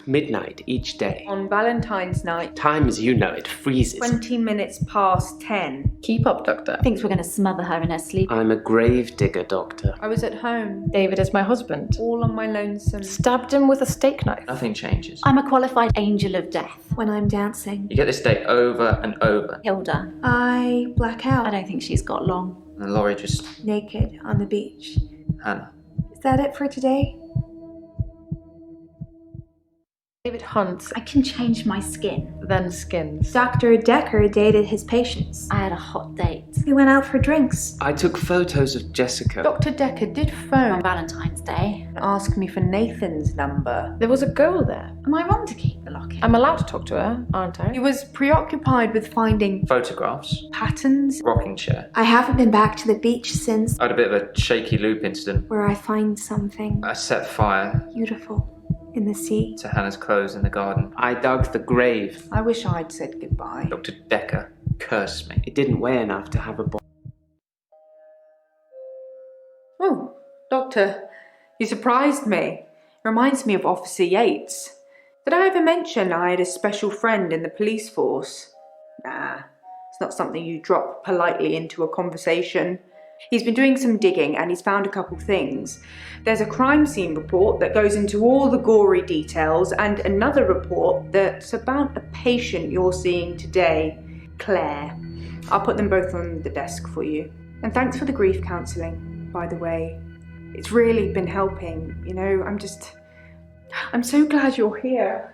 midnight each day. On Valentine's night, Time as you know it freezes. 20 minutes past 10. Keep up, Doctor. Thinks we're going to smother her in her sleep. I'm a grave digger, Doctor. I was at home, David is my husband. all on my lonesome. Stabbed him with a steak knife. Nothing changes. I'm a qualified angel of death. When I'm dancing, You get this day over and over. Hilda. I black out. I don't think she's got long. And Laurie just... Naked on the beach. Hannah. Is that it for today? David hunts, I can change my skin. then skins. Dr. Dekker dated his patients. I had a hot date. We went out for drinks. I took photos of Jessica. Dr. Dekker did On phone Valentine's Day. and ask me for Nathan's number. There was a girl there. Am I wrong to keep the locket? I'm allowed to talk to her, aren't He I? was preoccupied with finding Photographs. patterns. Rocking chair. I haven't been back to the beach since, I had a bit of a shaky loop incident. where I find something I set fire beautiful in the sea. to Hannah's clothes in the garden. I dug the grave. I wish I'd said goodbye. Dr. Dekker cursed me. It didn't weigh enough to have a body. Oh, Doctor, you surprised me. Reminds me of Officer Yates. Did I ever mention I had a special friend in the police force? Nah, it's not something you drop politely into a conversation. He's been doing some digging and he's found a couple things. There's a crime scene report that goes into all the gory details and another report that's about a patient you're seeing today, Claire. I'll put them both on the desk for you. And thanks for the grief counselling, by the way. It's really been helping, you know, I'm so glad you're here.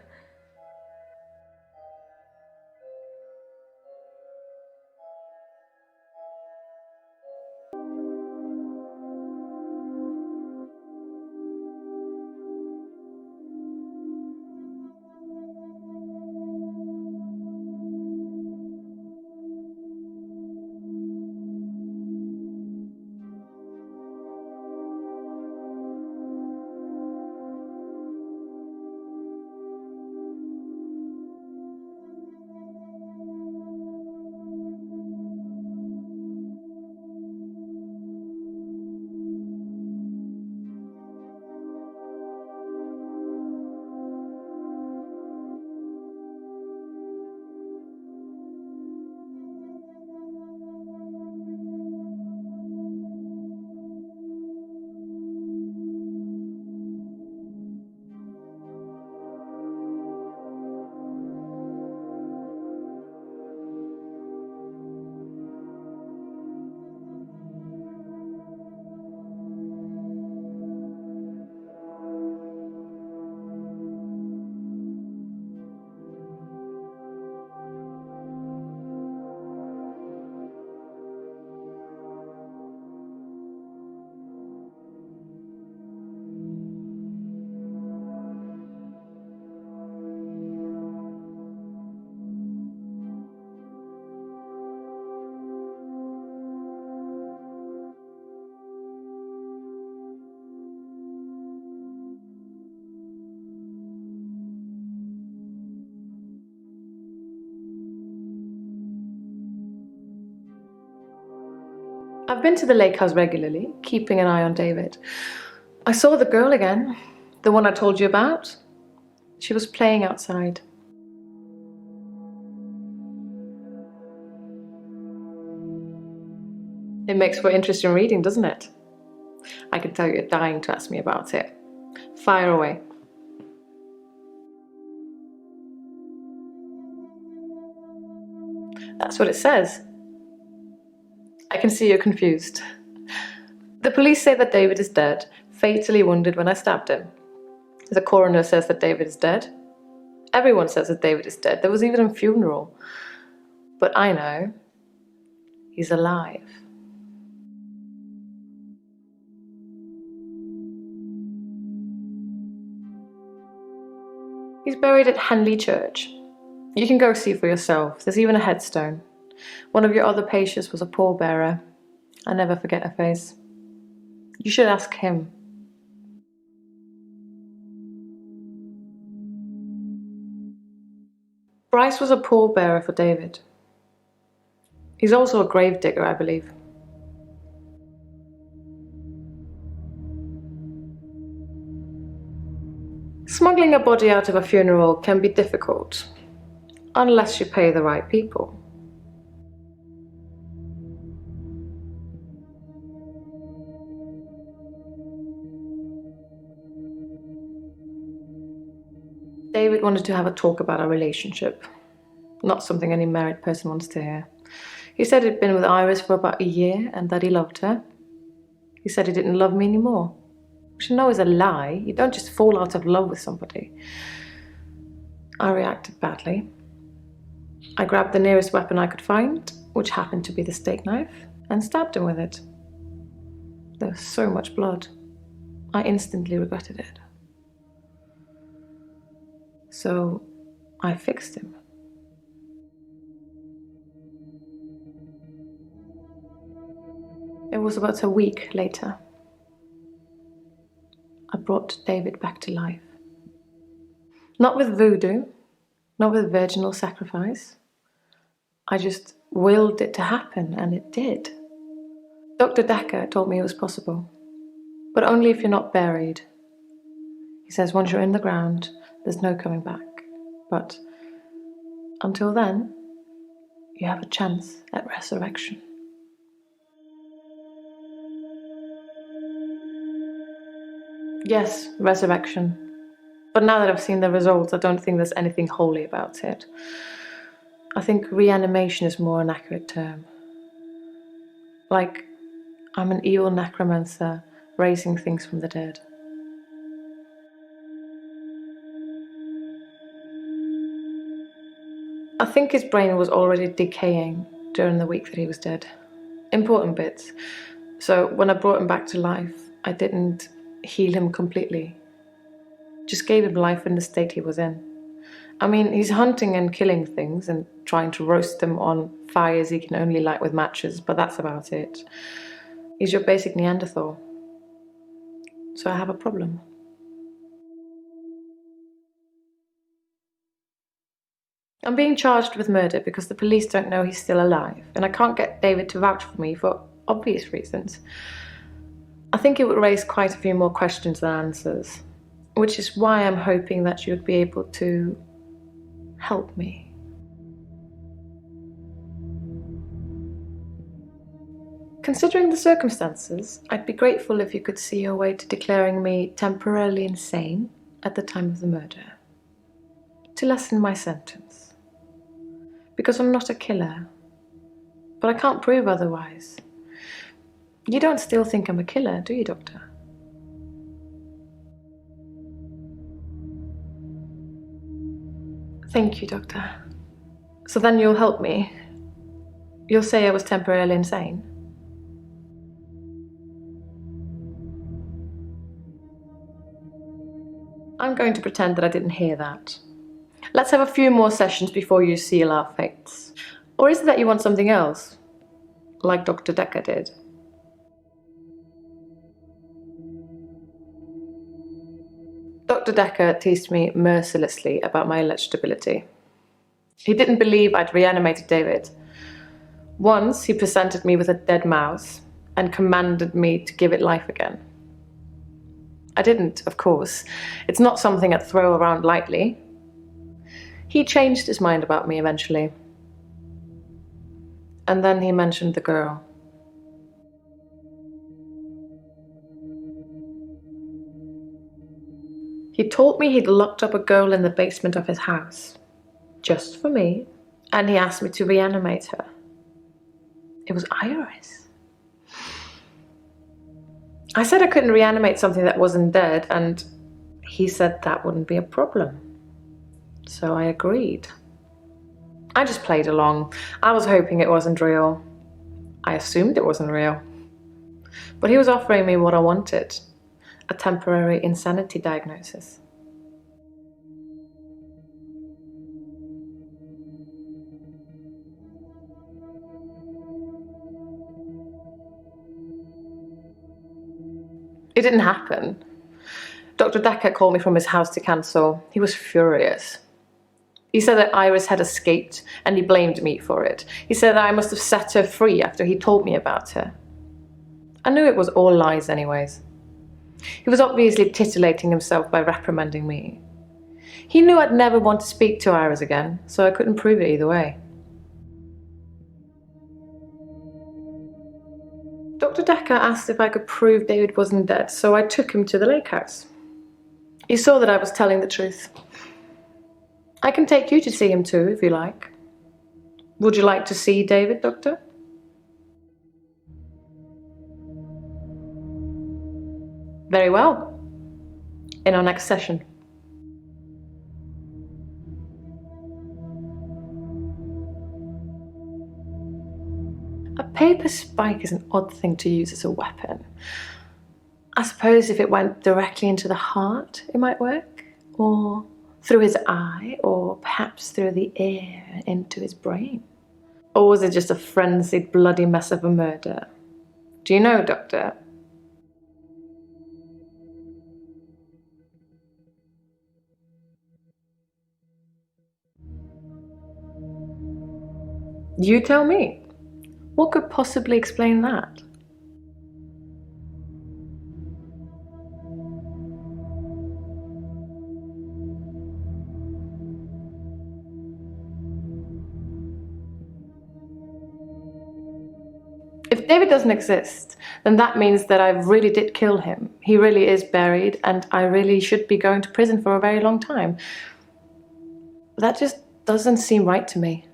I've been to the lake house regularly, keeping an eye on David. I saw the girl again, the one I told you about. She was playing outside. It makes for interesting reading, doesn't it? I can tell you're dying to ask me about it. Fire away. That's what it says. I can see you're confused. The police say that David is dead, fatally wounded when I stabbed him. The coroner says that David is dead. Everyone says that David is dead. There was even a funeral. But I know he's alive. He's buried at Henley Church. You can go see for yourself. There's even a headstone. One of your other patients was a pallbearer. I never forget her face. You should ask him. Bryce was a pallbearer for David. He's also a grave digger, I believe. Smuggling a body out of a funeral can be difficult, unless you pay the right people. David wanted to have a talk about our relationship. Not something any married person wants to hear. He said he'd been with Iris for about a year and that he loved her. He said he didn't love me anymore. Which I know is a lie. You don't just fall out of love with somebody. I reacted badly. I grabbed the nearest weapon I could find, which happened to be the steak knife, and stabbed him with it. There was so much blood. I instantly regretted it. So I fixed him. It was about a week later. I brought David back to life. Not with voodoo, not with virginal sacrifice. I just willed it to happen, and it did. Dr. Dekker told me it was possible, but only if you're not buried. He says once you're in the ground, there's no coming back. But until then, you have a chance at resurrection. Yes, resurrection. But now that I've seen the results, I don't think there's anything holy about it. I think reanimation is more an accurate term. Like, I'm an evil necromancer raising things from the dead. I think his brain was already decaying during the week that he was dead. Important bits. So when I brought him back to life, I didn't heal him completely. Just gave him life in the state he was in. I mean, he's hunting and killing things and trying to roast them on fires he can only light with matches, but that's about it. He's your basic Neanderthal. So I have a problem. I'm being charged with murder because the police don't know he's still alive, and I can't get David to vouch for me for obvious reasons. I think it would raise quite a few more questions than answers, which is why I'm hoping that you'd be able to help me. Considering the circumstances, I'd be grateful if you could see your way to declaring me temporarily insane at the time of the murder, to lessen my sentence. Because I'm not a killer, but I can't prove otherwise. You don't still think I'm a killer, do you, Doctor? Thank you, Doctor. So then you'll help me. You'll say I was temporarily insane. I'm going to pretend that I didn't hear that. Let's have a few more sessions before you seal our fates. Or is it that you want something else? Like Dr. Dekker did? Dr. Dekker teased me mercilessly about my alleged ability. He didn't believe I'd reanimated David. Once he presented me with a dead mouse and commanded me to give it life again. I didn't, of course. It's not something I'd throw around lightly. He changed his mind about me eventually. And then he mentioned the girl. He told me he'd locked up a girl in the basement of his house, just for me, and he asked me to reanimate her. It was Iris. I said I couldn't reanimate something that wasn't dead, and he said that wouldn't be a problem. So I agreed. I just played along. I was hoping it wasn't real. I assumed it wasn't real. But he was offering me what I wanted, a temporary insanity diagnosis. It didn't happen. Dr. Dekker called me from his house to cancel. He was furious. He said that Iris had escaped and he blamed me for it. He said that I must have set her free after he told me about her. I knew it was all lies anyways. He was obviously titillating himself by reprimanding me, He knew I'd never want to speak to Iris again, so I couldn't prove it either way. Dr. Dekker asked if I could prove David wasn't dead, so I took him to the lake house. He saw that I was telling the truth. I can take you to see him too, if you like. Would you like to see David, Doctor? Very well. In our next session. A paper spike is an odd thing to use as a weapon. I suppose if it went directly into the heart, it might work. Or through his eye, or perhaps through the ear and into his brain. Or was it just a frenzied, bloody mess of a murder? Do you know, Doctor? You tell me. What could possibly explain that? If David doesn't exist, then that means that I really did kill him. He really is buried, and I really should be going to prison for a very long time. That just doesn't seem right to me.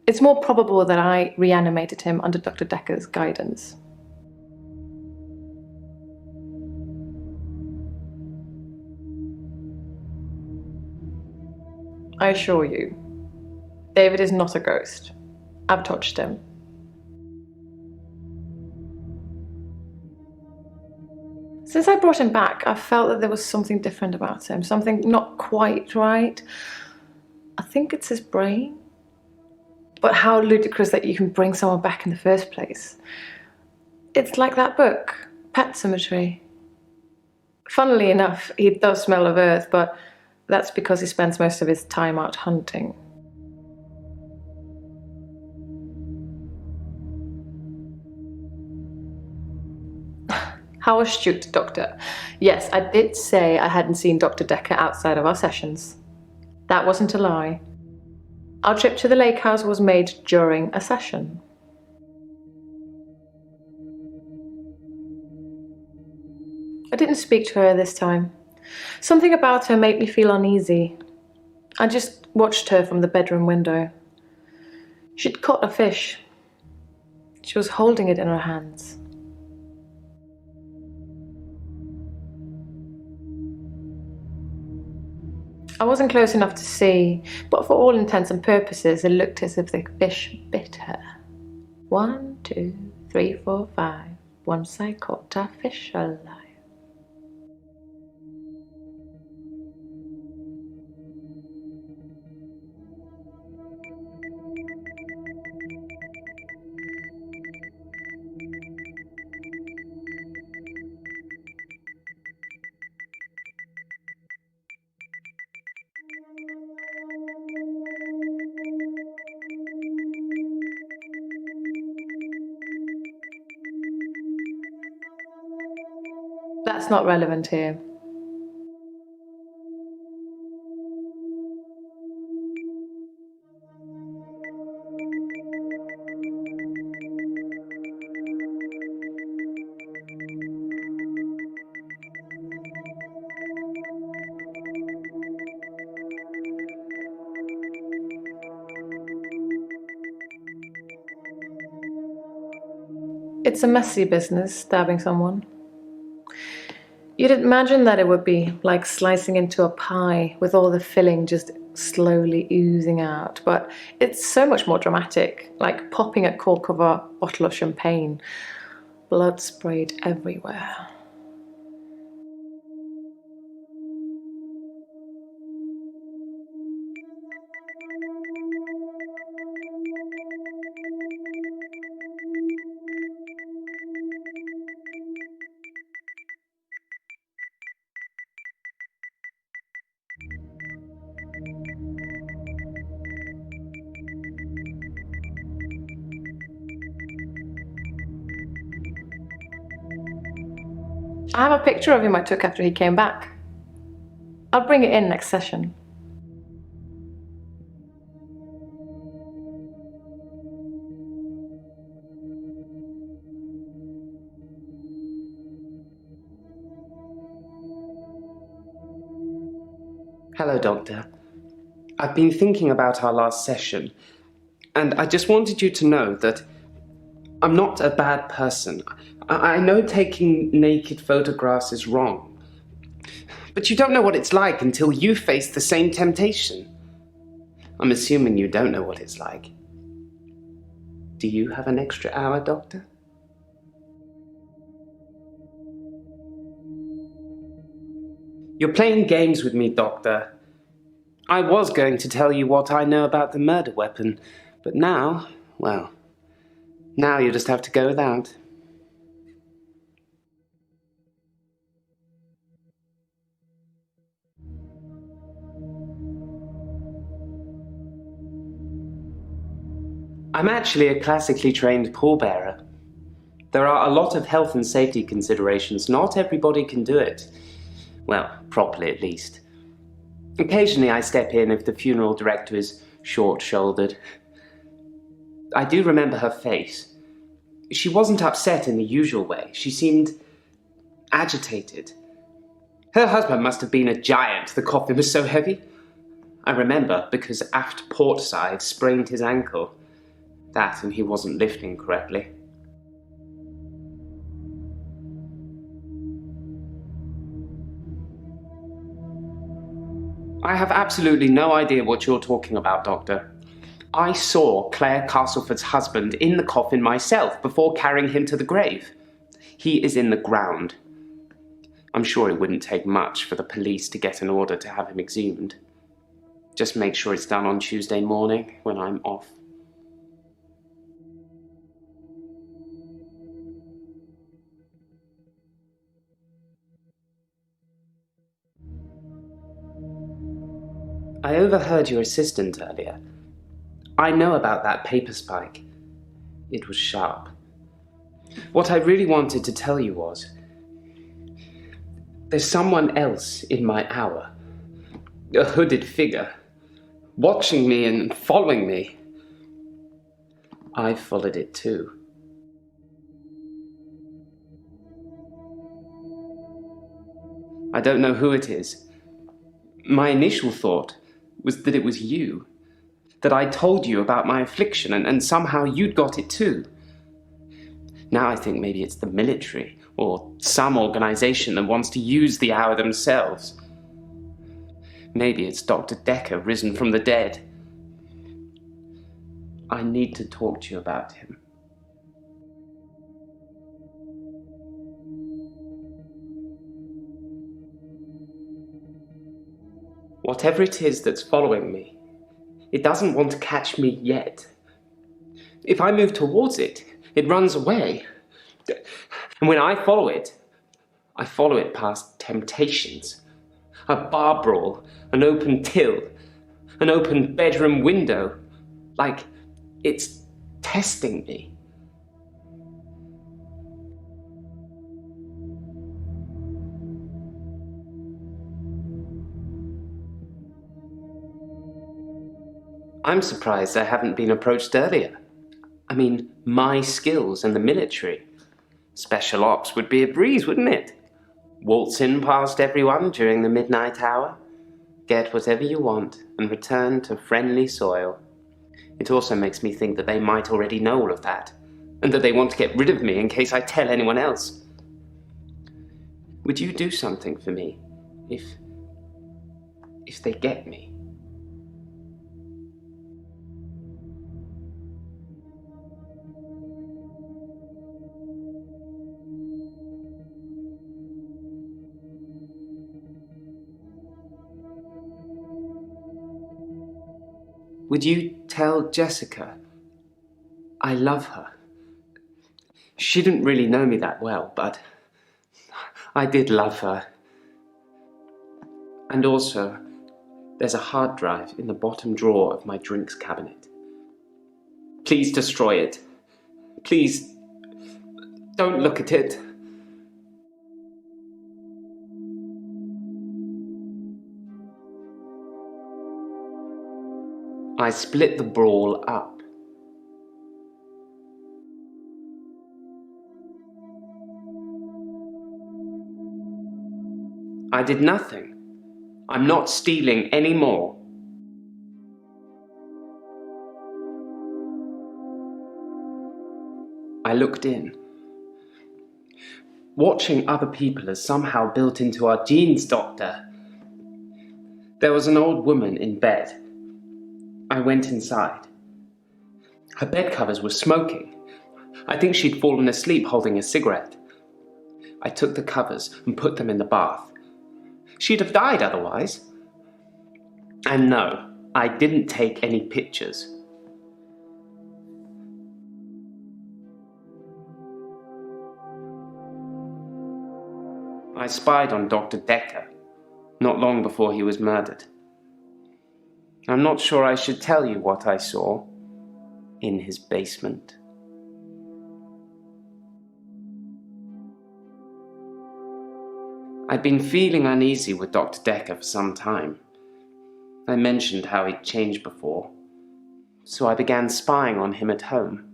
It's more probable that I reanimated him under Dr. Dekker's guidance. I assure you, David is not a ghost. I've touched him. Since I brought him back, I felt that there was something different about him, something not quite right. I think it's his brain. But how ludicrous that you can bring someone back in the first place. It's like that book, Pet Cemetery. Funnily enough, he does smell of earth, but that's because he spends most of his time out hunting. How astute, Doctor. Yes, I did say I hadn't seen Dr. Dekker outside of our sessions. That wasn't a lie. Our trip to the lake house was made during a session. I didn't speak to her this time. Something about her made me feel uneasy. I just watched her from the bedroom window. She'd caught a fish. She was holding it in her hands. I wasn't close enough to see, but for all intents and purposes, it looked as if the fish bit her. 1, 2, 3, 4, 5. Once I caught a fish alive. That's not relevant here. It's a messy business, stabbing someone. You'd imagine that it would be like slicing into a pie with all the filling just slowly oozing out, but it's so much more dramatic, like popping a cork of a bottle of champagne. Blood sprayed everywhere. I have a picture of him I took after he came back. I'll bring it in next session. Hello, Doctor. I've been thinking about our last session, and I just wanted you to know that I'm not a bad person. I know taking naked photographs is wrong, but you don't know what it's like until you face the same temptation. I'm assuming you don't know what it's like. Do you have an extra hour, Doctor? You're playing games with me, Doctor. I was going to tell you what I know about the murder weapon, but now, well, now you just have to go without. I'm actually a classically trained pallbearer. There are a lot of health and safety considerations. Not everybody can do it. Well, properly at least. Occasionally I step in if the funeral director is short-shouldered. I do remember her face. She wasn't upset in the usual way. She seemed agitated. Her husband must have been a giant. The coffin was so heavy. I remember because aft port side sprained his ankle. That and he wasn't lifting correctly. I have absolutely no idea what you're talking about, Doctor. I saw Claire Castleford's husband in the coffin myself before carrying him to the grave. He is in the ground. I'm sure it wouldn't take much for the police to get an order to have him exhumed. Just make sure it's done on Tuesday morning when I'm off. I overheard your assistant earlier. I know about that paper spike. It was sharp. What I really wanted to tell you was, there's someone else in my hour. A hooded figure, watching me and following me. I followed it too. I don't know who it is. My initial thought was that it was you. That I told you about my affliction and somehow you'd got it too. Now I think maybe it's the military or some organization that wants to use the hour themselves. Maybe it's Dr. Dekker risen from the dead. I need to talk to you about him. Whatever it is that's following me, it doesn't want to catch me yet. If I move towards it, it runs away. And when I follow it past temptations. A bar brawl, an open till, an open bedroom window. Like it's testing me. I'm surprised I haven't been approached earlier. I mean, my skills in the military. Special ops would be a breeze, wouldn't it? Waltz in past everyone during the midnight hour, get whatever you want, and return to friendly soil. It also makes me think that they might already know all of that, and that they want to get rid of me in case I tell anyone else. Would you do something for me if they get me? Would you tell Jessica I love her? She didn't really know me that well, but I did love her. And also, there's a hard drive in the bottom drawer of my drinks cabinet. Please destroy it. Please, don't look at it. I split the brawl up. I did nothing. I'm not stealing any more. I looked in. Watching other people is somehow built into our genes, Doctor. There was an old woman in bed. I went inside. Her bed covers were smoking. I think she'd fallen asleep holding a cigarette. I took the covers and put them in the bath. She'd have died otherwise. And no, I didn't take any pictures. I spied on Dr. Dekker, not long before he was murdered. I'm not sure I should tell you what I saw in his basement. I'd been feeling uneasy with Dr. Dekker for some time. I mentioned how he'd changed before, so I began spying on him at home.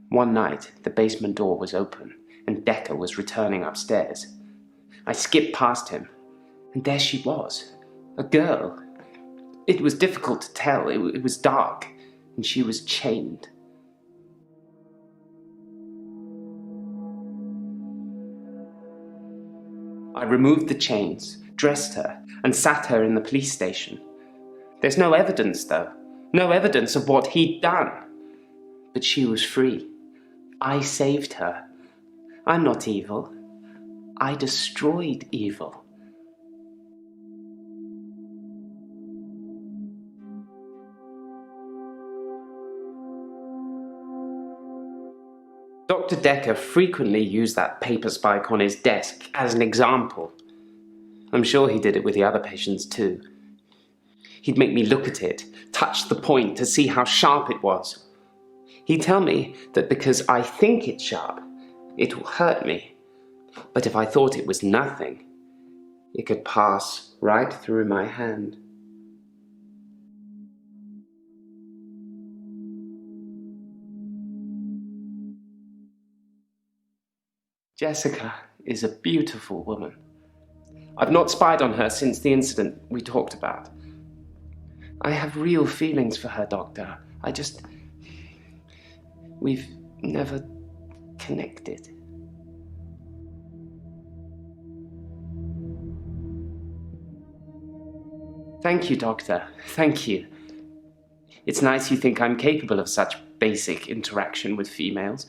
One night, the basement door was open, and Dekker was returning upstairs. I skipped past him, and there she was, a girl. It was difficult to tell, it was dark, and she was chained. I removed the chains, dressed her, and sat her in the police station. There's no evidence, though. No evidence of what he'd done. But she was free. I saved her. I'm not evil. I destroyed evil. Dr. Dekker frequently used that paper spike on his desk as an example. I'm sure he did it with the other patients too. He'd make me look at it, touch the point to see how sharp it was. He'd tell me that because I think it's sharp, it will hurt me. But if I thought it was nothing, it could pass right through my hand. Jessica is a beautiful woman. I've not spied on her since the incident we talked about. I have real feelings for her, Doctor. We've never connected. Thank you, Doctor. Thank you. It's nice you think I'm capable of such basic interaction with females.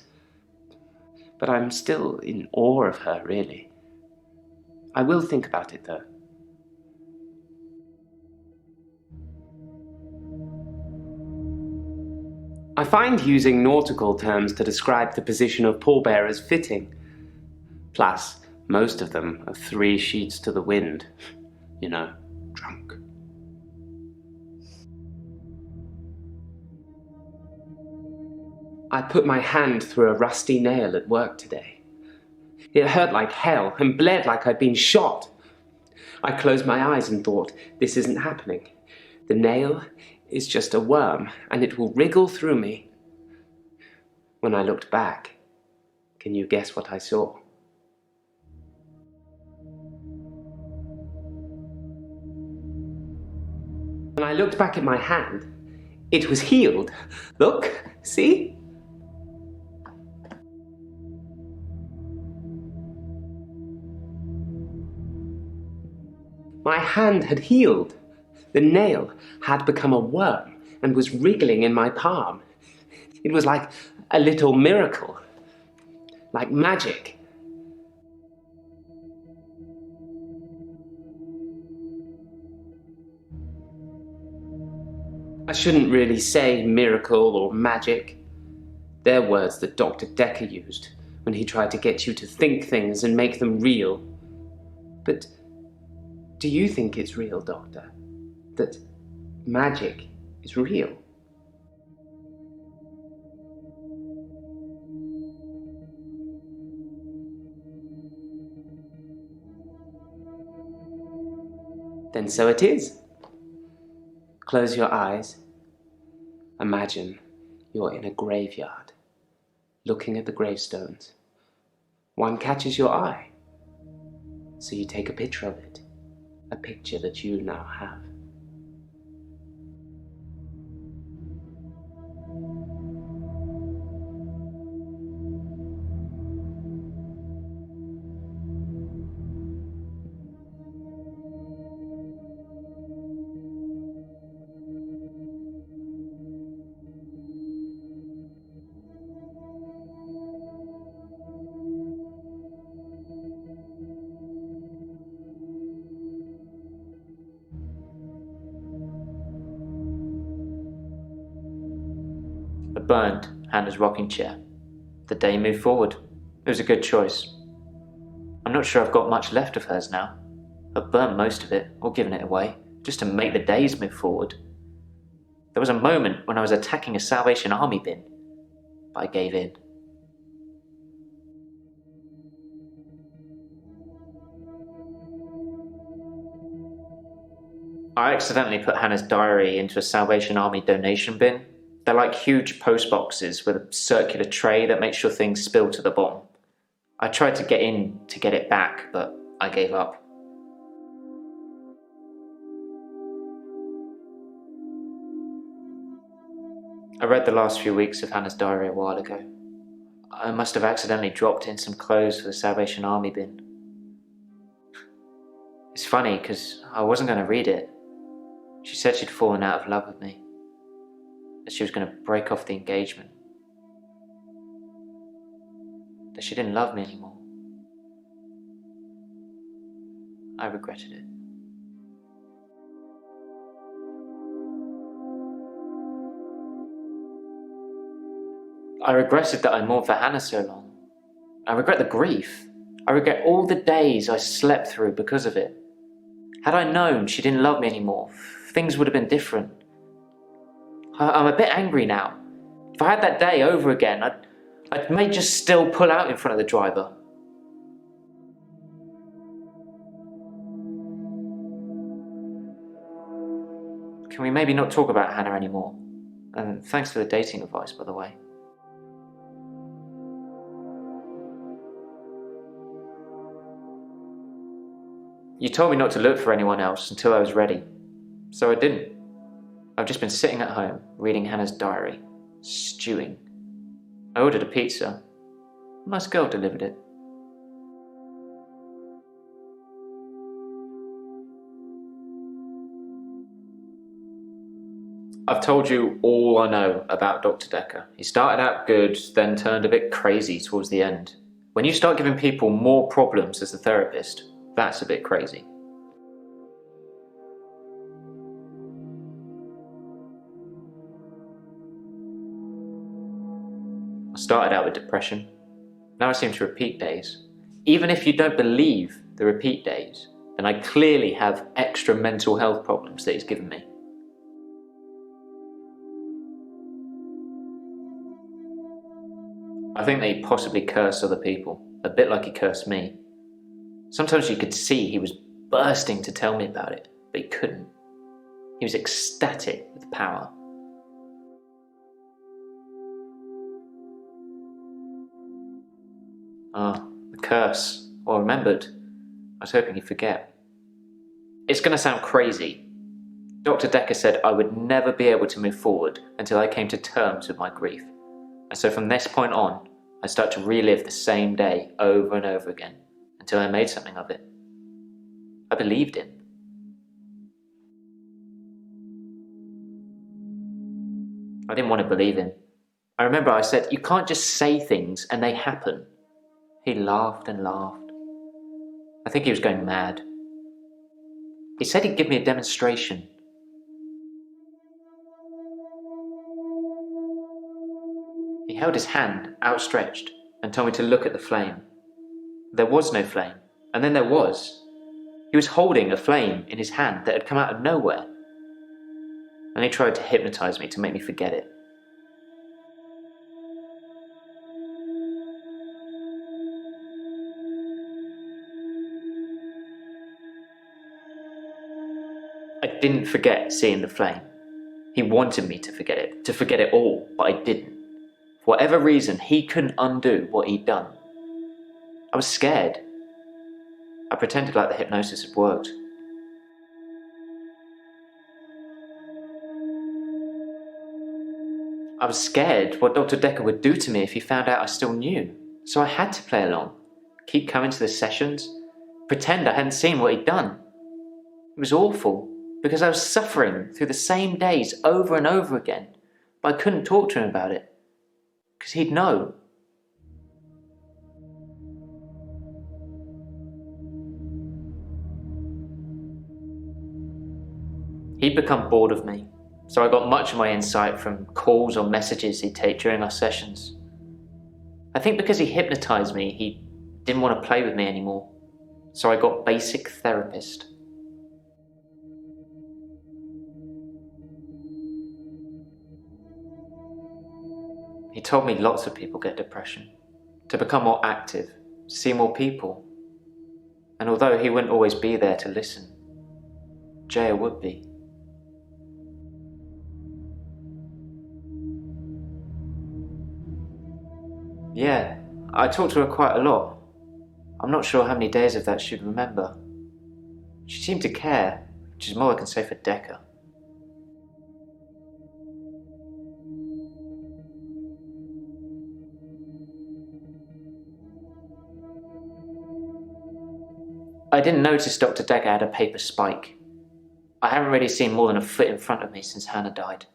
But I'm still in awe of her, really. I will think about it, though. I find using nautical terms to describe the position of pallbearers fitting. Plus, most of them are 3 sheets to the wind. You know, drunk. I put my hand through a rusty nail at work today. It hurt like hell and bled like I'd been shot. I closed my eyes and thought, this isn't happening. The nail is just a worm and it will wriggle through me. When I looked back, can you guess what I saw? When I looked back at my hand, it was healed. Look, see? My hand had healed. The nail had become a worm and was wriggling in my palm. It was like a little miracle, like magic. I shouldn't really say miracle or magic. They're words that Dr. Dekker used when he tried to get you to think things and make them real. But do you think it's real, Doctor? That magic is real? Then so it is. Close your eyes Imagine you're in a graveyard, looking at the gravestones. One catches your eye, so you take a picture of it, a picture that you now have. I burned Hannah's rocking chair. The day moved forward. It was a good choice. I'm not sure I've got much left of hers now. I've burnt most of it, or given it away, just to make the days move forward. There was a moment when I was attacking a Salvation Army bin, but I gave in. I accidentally put Hannah's diary into a Salvation Army donation bin. They're like huge post boxes with a circular tray that makes sure things spill to the bottom. I tried to get in to get it back, but I gave up. I read the last few weeks of Hannah's diary a while ago. I must have accidentally dropped in some clothes for the Salvation Army bin. It's funny because I wasn't going to read it. She said she'd fallen out of love with me, that she was going to break off the engagement, that she didn't love me anymore. I regretted it. I regretted that I mourned for Hannah so long. I regret the grief. I regret all the days I slept through because of it. Had I known she didn't love me anymore, things would have been different. I'm a bit angry now. If I had that day over again, I may just still pull out in front of the driver. Can we maybe not talk about Hannah anymore? And thanks for the dating advice, by the way. You told me not to look for anyone else until I was ready, so I didn't. I've just been sitting at home, reading Hannah's diary, stewing. I ordered a pizza. A nice girl delivered it. I've told you all I know about Dr. Dekker. He started out good, then turned a bit crazy towards the end. When you start giving people more problems as a therapist, that's a bit crazy. I started out with depression. Now I seem to repeat days. Even if you don't believe the repeat days, then I clearly have extra mental health problems that he's given me. I think that he possibly cursed other people, a bit like he cursed me. Sometimes you could see he was bursting to tell me about it, but he couldn't. He was ecstatic with power. The curse. Well, I remembered. I was hoping he'd forget. It's going to sound crazy. Dr. Dekker said I would never be able to move forward until I came to terms with my grief. And so from this point on, I start to relive the same day over and over again until I made something of it. I believed him. I didn't want to believe him. I remember I said, you can't just say things and they happen. He laughed and laughed. I think he was going mad. He said he'd give me a demonstration. He held his hand outstretched and told me to look at the flame. There was no flame, and then there was. He was holding a flame in his hand that had come out of nowhere. And he tried to hypnotize me to make me forget it. I didn't forget seeing the flame. He wanted me to forget it all, but I didn't. For whatever reason, he couldn't undo what he'd done. I was scared. I pretended like the hypnosis had worked. I was scared what Dr. Dekker would do to me if he found out I still knew. So I had to play along, keep coming to the sessions, pretend I hadn't seen what he'd done. It was awful, because I was suffering through the same days over and over again, but I couldn't talk to him about it, because he'd know. He'd become bored of me, so I got much of my insight from calls or messages he'd take during our sessions. I think because he hypnotized me, he didn't want to play with me anymore, so I got basic therapist. He told me lots of people get depression, to become more active, see more people. And although he wouldn't always be there to listen, Jaya would be. Yeah, I talked to her quite a lot. I'm not sure how many days of that she'd remember. She seemed to care, which is more I can say for Dekker. I didn't notice Dr. Dekker had a paper spike. I haven't really seen more than a foot in front of me since Hannah died.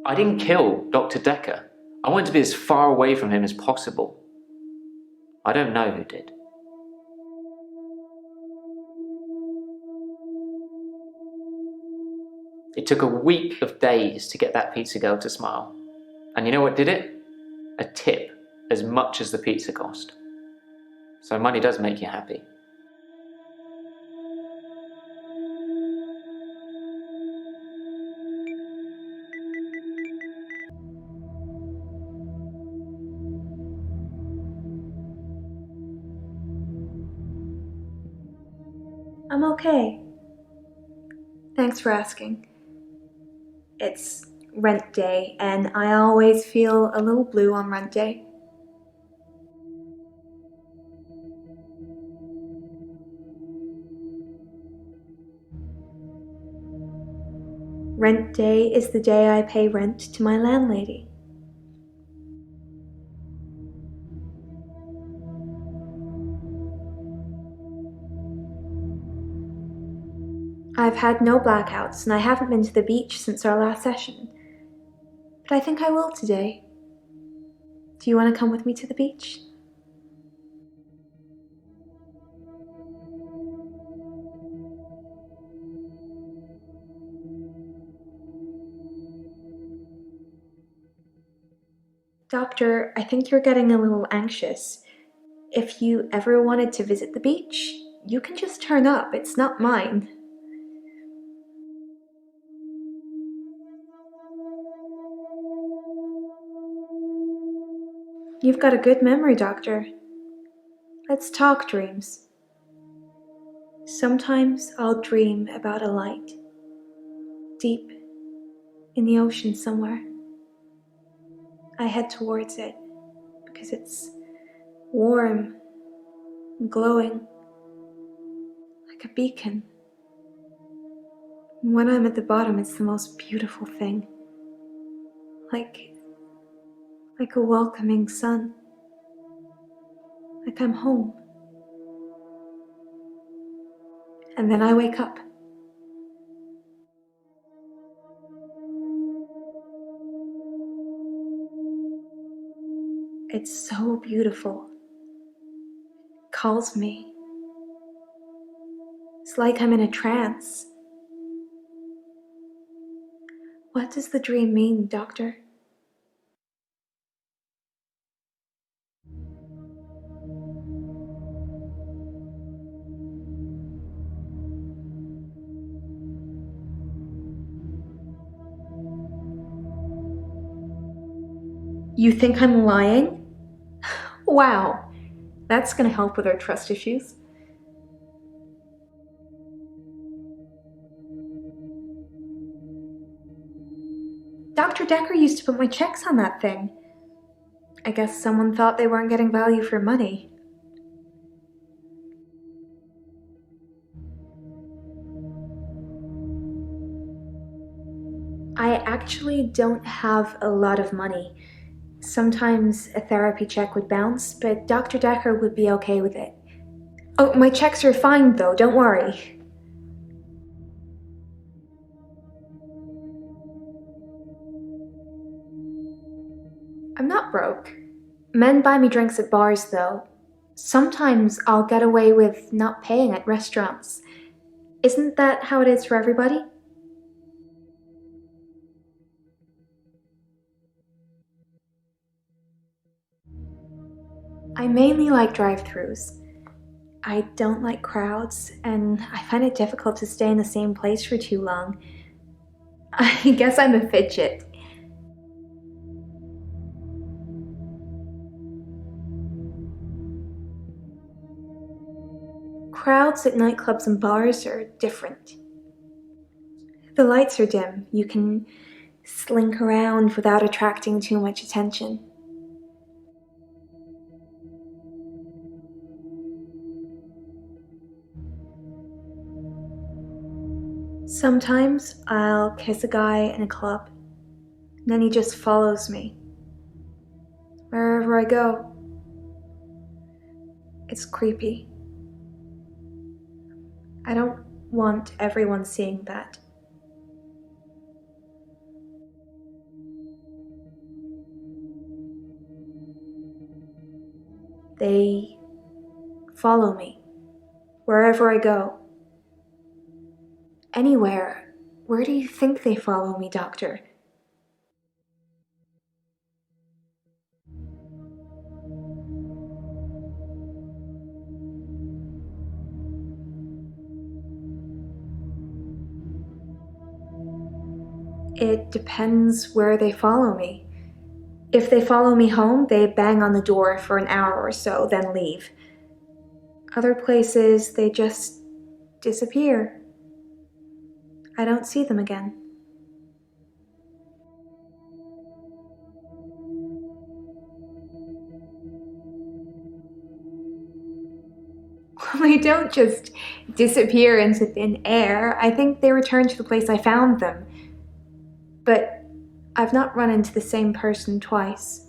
I didn't kill Dr. Dekker. I wanted to be as far away from him as possible. I don't know who did. It took a week of days to get that pizza girl to smile. And you know what did it? A tip, as much as the pizza cost. So money does make you happy. I'm okay. Thanks for asking. It's rent day, and I always feel a little blue on rent day. Rent day is the day I pay rent to my landlady. I've had no blackouts, and I haven't been to the beach since our last session. But I think I will today. Do you want to come with me to the beach? Doctor, I think you're getting a little anxious. If you ever wanted to visit the beach, you can just turn up. It's not mine. You've got a good memory, Doctor. Let's talk dreams. Sometimes I'll dream about a light, deep in the ocean somewhere. I head towards it because it's warm and glowing, like a beacon. And when I'm at the bottom, it's the most beautiful thing, like a welcoming sun, like I'm home. And then I wake up. It's so beautiful. It calls me. It's like I'm in a trance. What does the dream mean, Doctor? You think I'm lying? Wow, that's gonna help with our trust issues. Dekker used to put my checks on that thing. I guess someone thought they weren't getting value for money. I actually don't have a lot of money. Sometimes a therapy check would bounce, but Dr. Dekker would be okay with it. Oh, my checks are fine though, don't worry. I'm not broke. Men buy me drinks at bars though. Sometimes I'll get away with not paying at restaurants. Isn't that how it is for everybody? I mainly like drive-thrus. I don't like crowds, and I find it difficult to stay in the same place for too long. I guess I'm a fidget. Crowds at nightclubs and bars are different. The lights are dim. You can slink around without attracting too much attention. Sometimes I'll kiss a guy in a club, and then he just follows me wherever I go. It's creepy. I don't want everyone seeing that. They follow me wherever I go. Anywhere. Where do you think they follow me, Doctor? It depends where they follow me. If they follow me home, they bang on the door for an hour or so, then leave. Other places, they just disappear. I don't see them again. They don't just disappear into thin air. I think they return to the place I found them. But I've not run into the same person twice.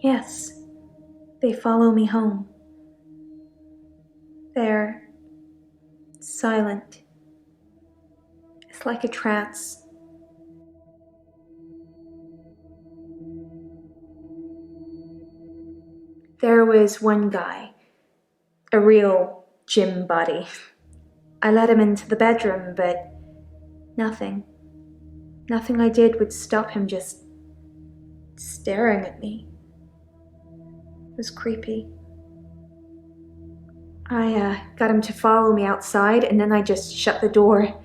Yes, they follow me home. They're silent. It's like a trance. There was one guy, a real gym body. I let him into the bedroom, but nothing. Nothing I did would stop him just staring at me. It was creepy. I got him to follow me outside, and then I just shut the door.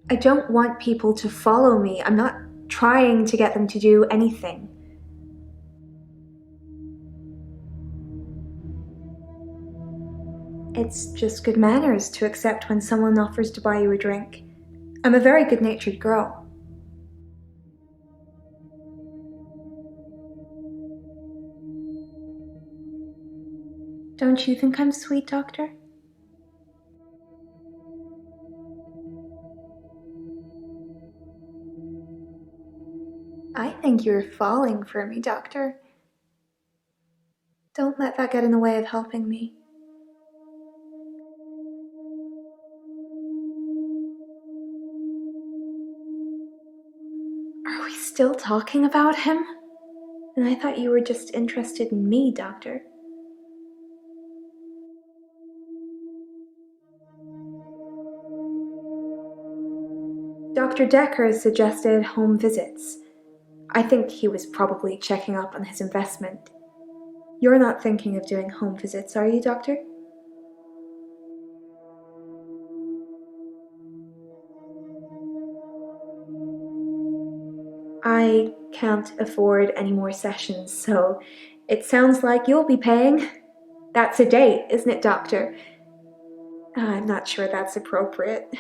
I don't want people to follow me. I'm not trying to get them to do anything. It's just good manners to accept when someone offers to buy you a drink. I'm a very good-natured girl. Don't you think I'm sweet, Doctor? I think you're falling for me, Doctor. Don't let that get in the way of helping me. Are we still talking about him? And I thought you were just interested in me, Doctor. Dr. Dekker suggested home visits. I think he was probably checking up on his investment. You're not thinking of doing home visits, are you, Doctor? I can't afford any more sessions, so it sounds like you'll be paying. That's a date, isn't it, Doctor? I'm not sure that's appropriate.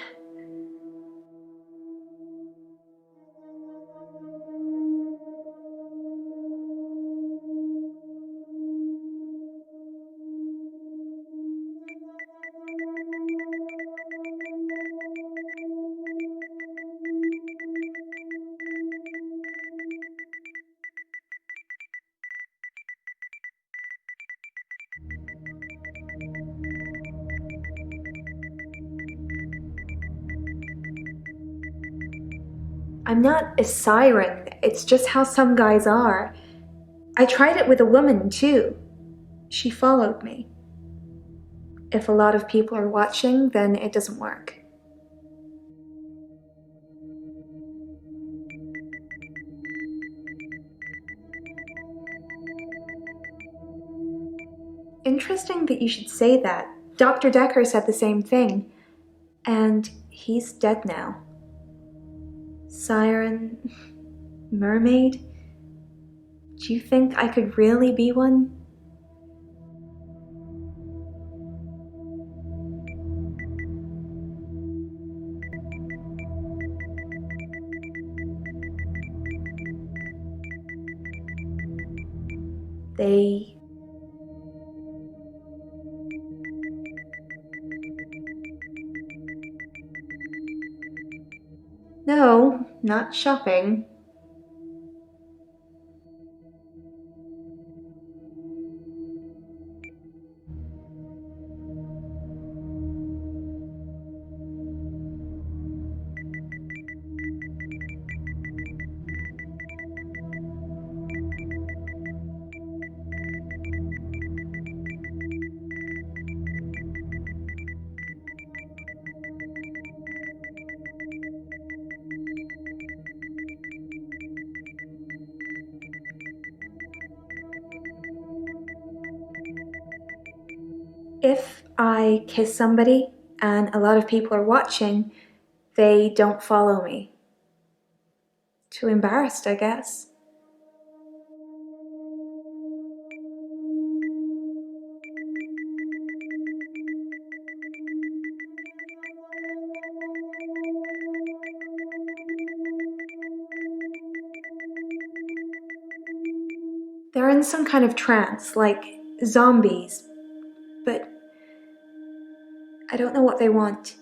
I'm not a siren, it's just how some guys are. I tried it with a woman, too. She followed me. If a lot of people are watching, then it doesn't work. Interesting that you should say that. Dr. Dekker said the same thing. And he's dead now. Siren... mermaid? Do you think I could really be one? They... No, not shopping. If I kiss somebody and a lot of people are watching, they don't follow me. Too embarrassed, I guess. They're in some kind of trance, like zombies, but I don't know what they want.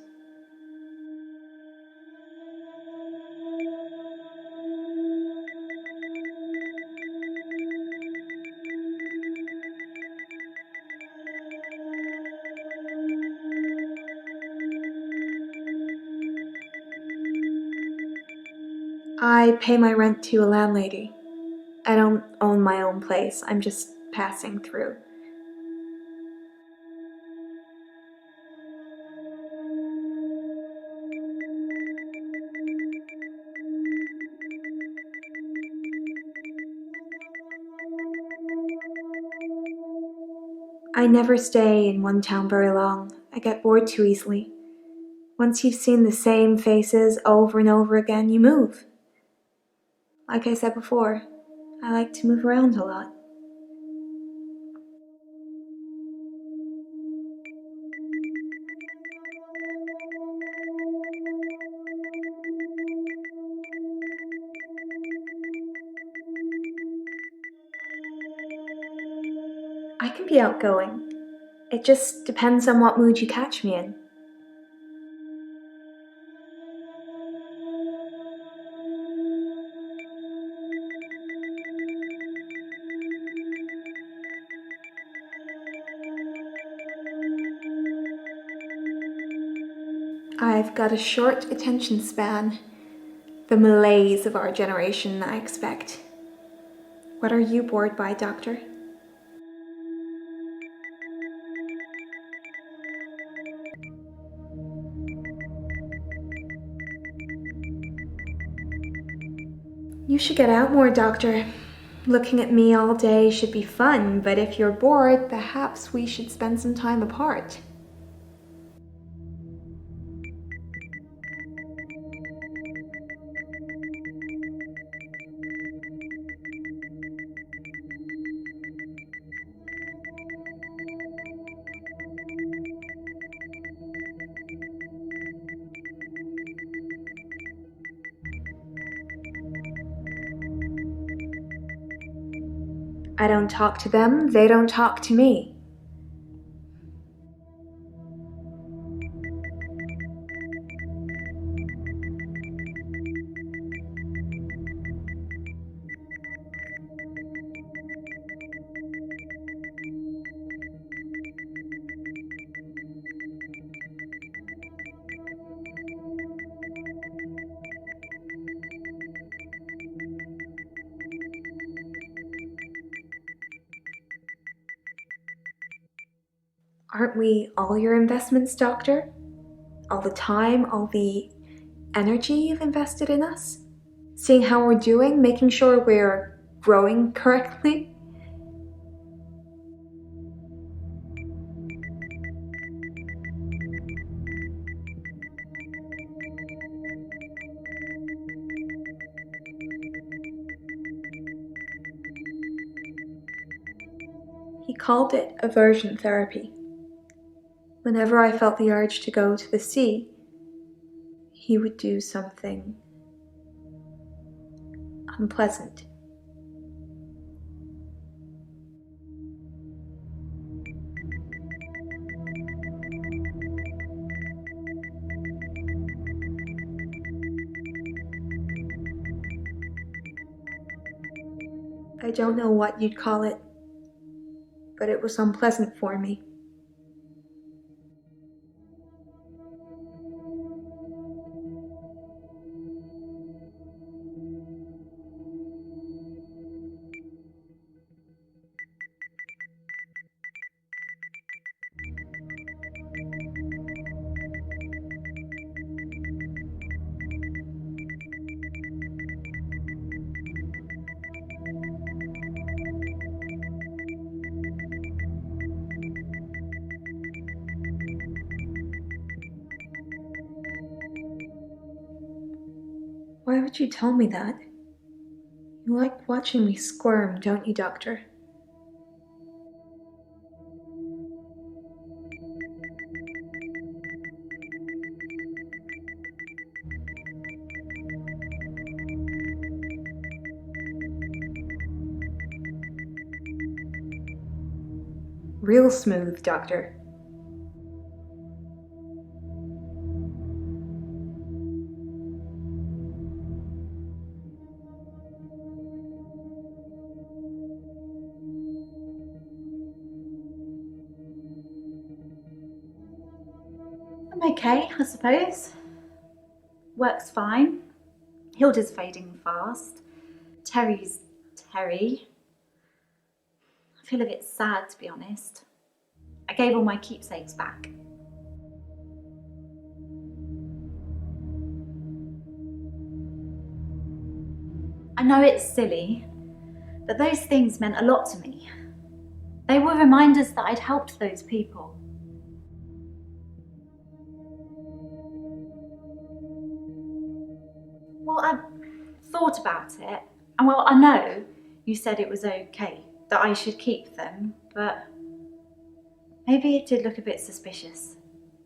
I pay my rent to a landlady. I don't own my own place, I'm just passing through. I never stay in one town very long. I get bored too easily. Once you've seen the same faces over and over again, you move. Like I said before, I like to move around a lot. I can be outgoing. It just depends on what mood you catch me in. I've got a short attention span. The malaise of our generation, I expect. What are you bored by, Doctor? You should get out more, Doctor. Looking at me all day should be fun, but if you're bored, perhaps we should spend some time apart. I don't talk to them, they don't talk to me. Aren't we all your investments, Doctor? All the time, all the energy you've invested in us? Seeing how we're doing, making sure we're growing correctly? He called it aversion therapy. Whenever I felt the urge to go to the sea, he would do something unpleasant. I don't know what you'd call it, but it was unpleasant for me. Why would you tell me that? You like watching me squirm, don't you, Doctor? Real smooth, Doctor. I'm okay, I suppose. Work's fine. Hilda's fading fast. Terry's Terry. I feel a bit sad, to be honest. I gave all my keepsakes back. I know it's silly, but those things meant a lot to me. They were reminders that I'd helped those people. Well, I thought about it, and well, I know you said it was okay, that I should keep them, but maybe it did look a bit suspicious,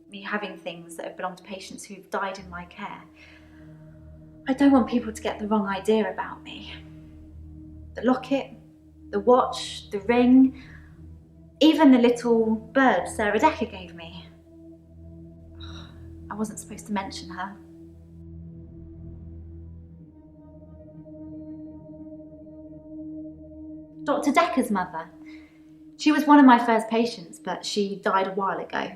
me having things that have belonged to patients who've died in my care. I don't want people to get the wrong idea about me. The locket, the watch, the ring, even the little bird Sarah Dekker gave me. I wasn't supposed to mention her. Dr. Dekker's mother. She was one of my first patients, but she died a while ago.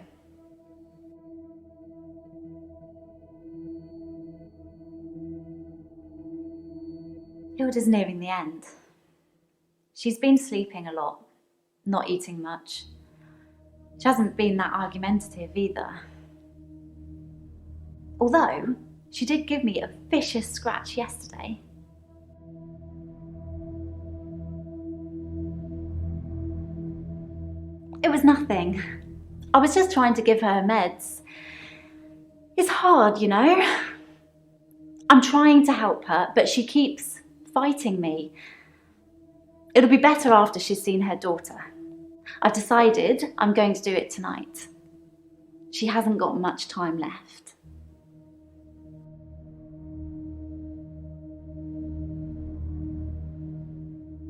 Hilda's nearing the end. She's been sleeping a lot, not eating much. She hasn't been that argumentative either. Although, she did give me a vicious scratch yesterday. was nothing. I was just trying to give her meds. It's hard, you know. I'm trying to help her, but she keeps fighting me. It'll be better after she's seen her daughter. I've decided I'm going to do it tonight. She hasn't got much time left.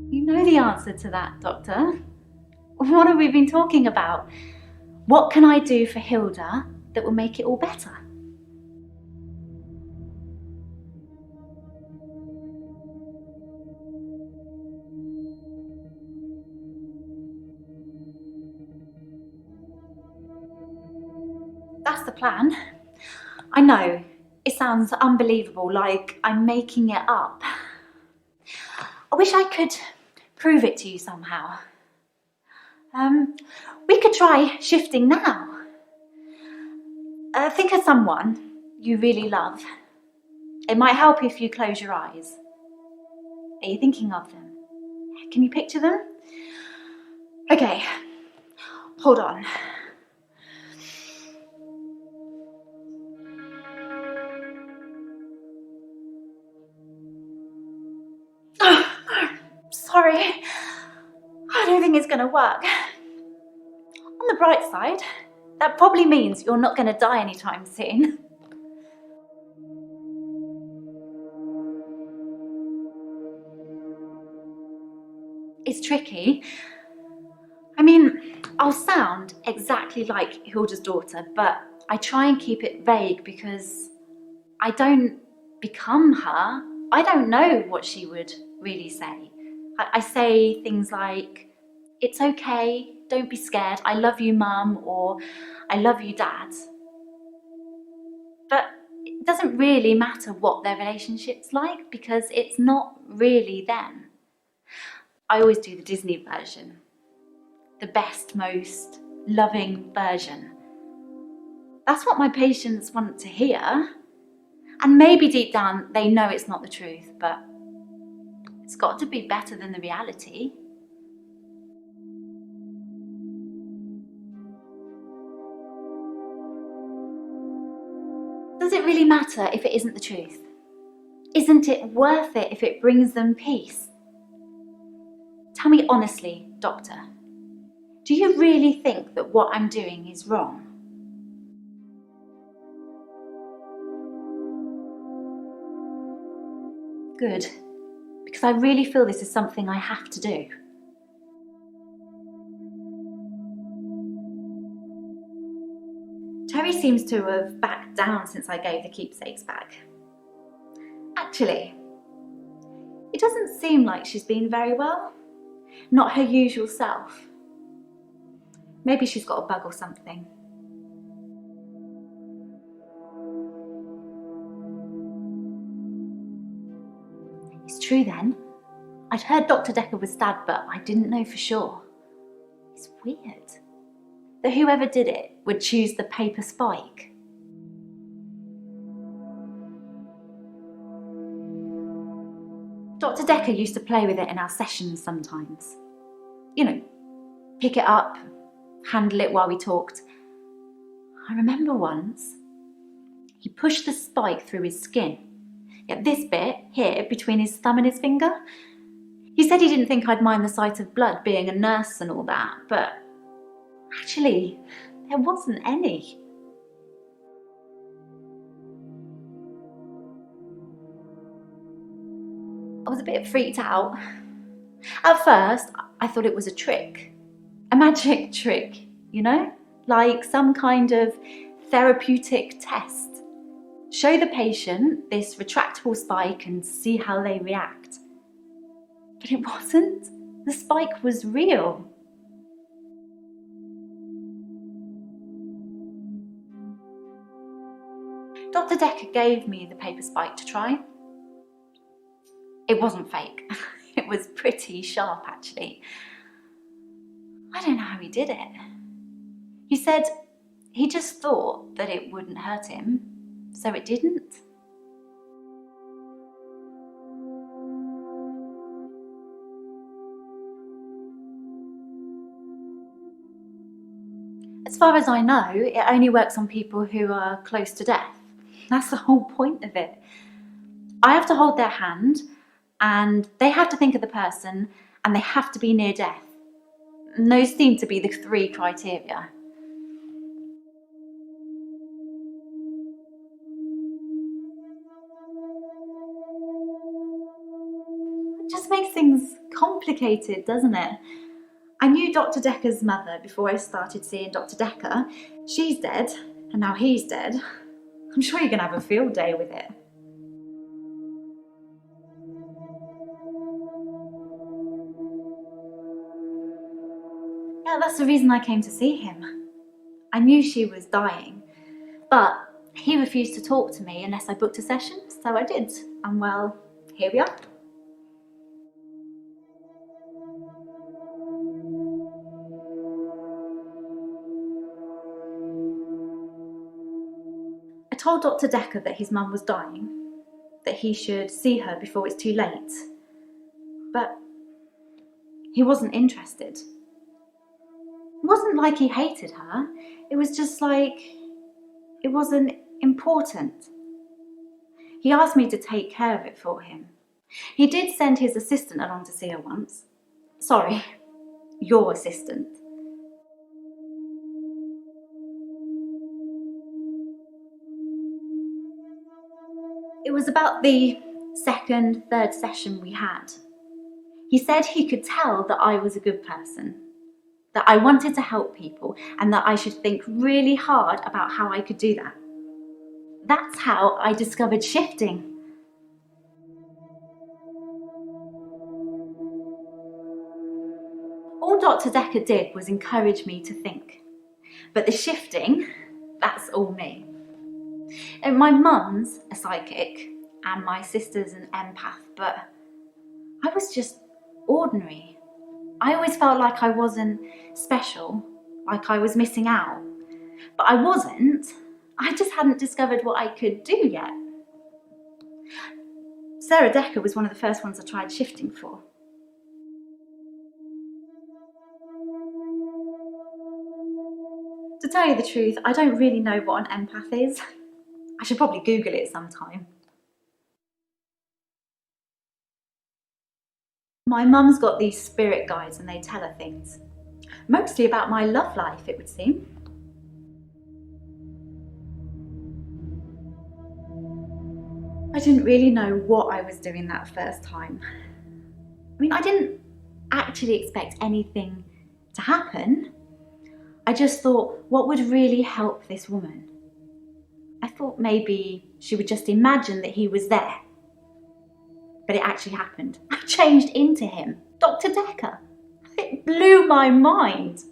You know the answer to that, Doctor. What have we been talking about? What can I do for Hilda that will make it all better? That's the plan. I know, it sounds unbelievable, like I'm making it up. I wish I could prove it to you somehow. We could try shifting now. Think of someone you really love. It might help if you close your eyes. Are you thinking of them? Can you picture them? Okay, hold on. Sorry, I don't think it's going to work. On the bright side, that probably means you're not going to die anytime soon. It's tricky. I mean, I'll sound exactly like Hilda's daughter, but I try and keep it vague because I don't become her. I don't know what she would really say. I say things like, "It's okay, don't be scared, I love you, Mum," or "I love you, Dad." But it doesn't really matter what their relationship's like because it's not really them. I always do the Disney version. The best, most loving version. That's what my patients want to hear. And maybe deep down they know it's not the truth, but it's got to be better than the reality. Does it really matter if it isn't the truth? Isn't it worth it if it brings them peace? Tell me honestly, Doctor, do you really think that what I'm doing is wrong? Good, because I really feel this is something I have to do. Terry seems to have backed down since I gave the keepsakes back. Actually, it doesn't seem like she's been very well. Not her usual self. Maybe she's got a bug or something. It's true then. I'd heard Dr. Dekker was stabbed, but I didn't know for sure. It's weird that whoever did it would choose the paper spike. Dr. Dekker used to play with it in our sessions sometimes. You know, pick it up, handle it while we talked. I remember once, he pushed the spike through his skin. At this bit here, between his thumb and his finger. He said he didn't think I'd mind the sight of blood, being a nurse and all that, but actually, there wasn't any. I was a bit freaked out. At first, I thought it was a trick. A magic trick, you know? Like some kind of therapeutic test. Show the patient this retractable spike and see how they react. But it wasn't. The spike was real. Dr. Dekker gave me the paper spike to try. It wasn't fake. It was pretty sharp, actually. I don't know how he did it. He said he just thought that it wouldn't hurt him, so it didn't. As far as I know, it only works on people who are close to death. That's the whole point of it. I have to hold their hand, and they have to think of the person, and they have to be near death. And those seem to be the 3 criteria. It just makes things complicated, doesn't it? I knew Dr. Dekker's mother before I started seeing Dr. Dekker. She's dead, and now he's dead. I'm sure you're going to have a field day with it. Yeah, that's the reason I came to see him. I knew she was dying, but he refused to talk to me unless I booked a session, so I did. And well, here we are. I told Dr. Dekker that his mum was dying, that he should see her before it's too late. But he wasn't interested. It wasn't like he hated her, it was just like it wasn't important. He asked me to take care of it for him. He did send his assistant along to see her once. Sorry, your assistant. It was about the 2nd, 3rd session we had. He said he could tell that I was a good person, that I wanted to help people, and that I should think really hard about how I could do that. That's how I discovered shifting. All Dr. Dekker did was encourage me to think. But the shifting, that's all me. And my mum's a psychic, and my sister's an empath, but I was just ordinary. I always felt like I wasn't special, like I was missing out. But I wasn't. I just hadn't discovered what I could do yet. Sarah Dekker was one of the first ones I tried shifting for. To tell you the truth, I don't really know what an empath is. I should probably Google it sometime. My mum's got these spirit guides and they tell her things. Mostly about my love life, it would seem. I didn't really know what I was doing that first time. I mean, I didn't actually expect anything to happen. I just thought, what would really help this woman? I thought maybe she would just imagine that he was there. But it actually happened. I changed into him, Dr. Dekker. It blew my mind.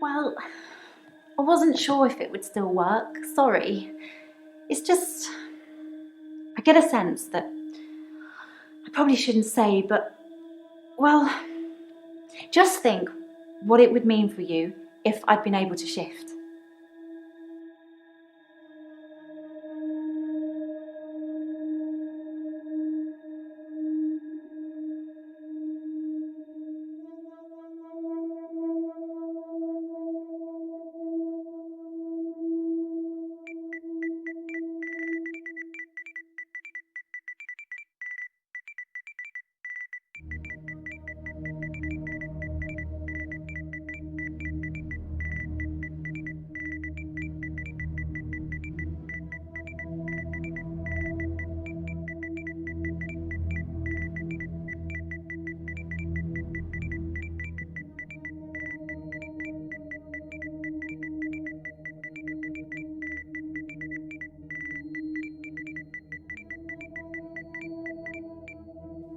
Well, I wasn't sure if it would still work, sorry. It's just, I get a sense that I probably shouldn't say, but, well, just think what it would mean for you if I'd been able to shift.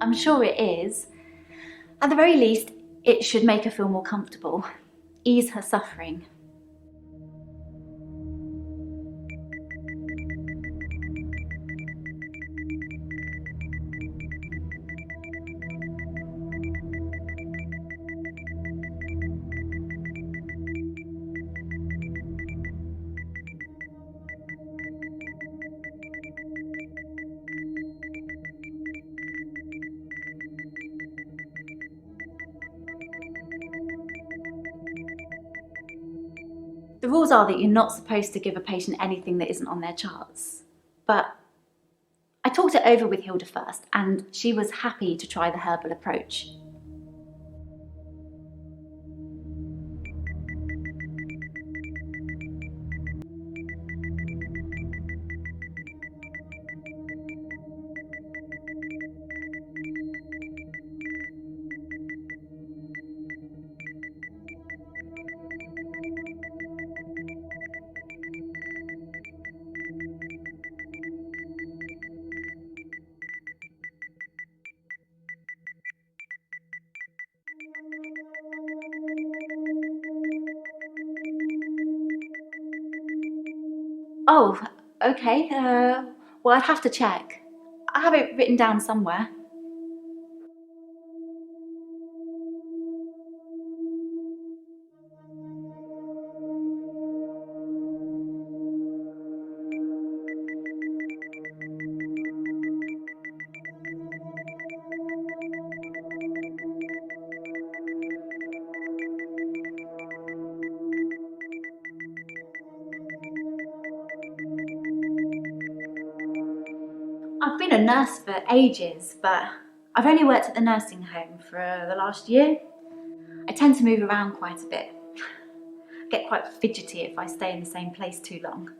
I'm sure it is. At the very least, it should make her feel more comfortable, ease her suffering. The rules are that you're not supposed to give a patient anything that isn't on their charts. But I talked it over with Hilda first, and she was happy to try the herbal approach. Oh, okay. Well, I'd have to check. I have it written down somewhere. I've been a nurse for ages, but I've only worked at the nursing home for the last year. I tend to move around quite a bit. I get quite fidgety if I stay in the same place too long.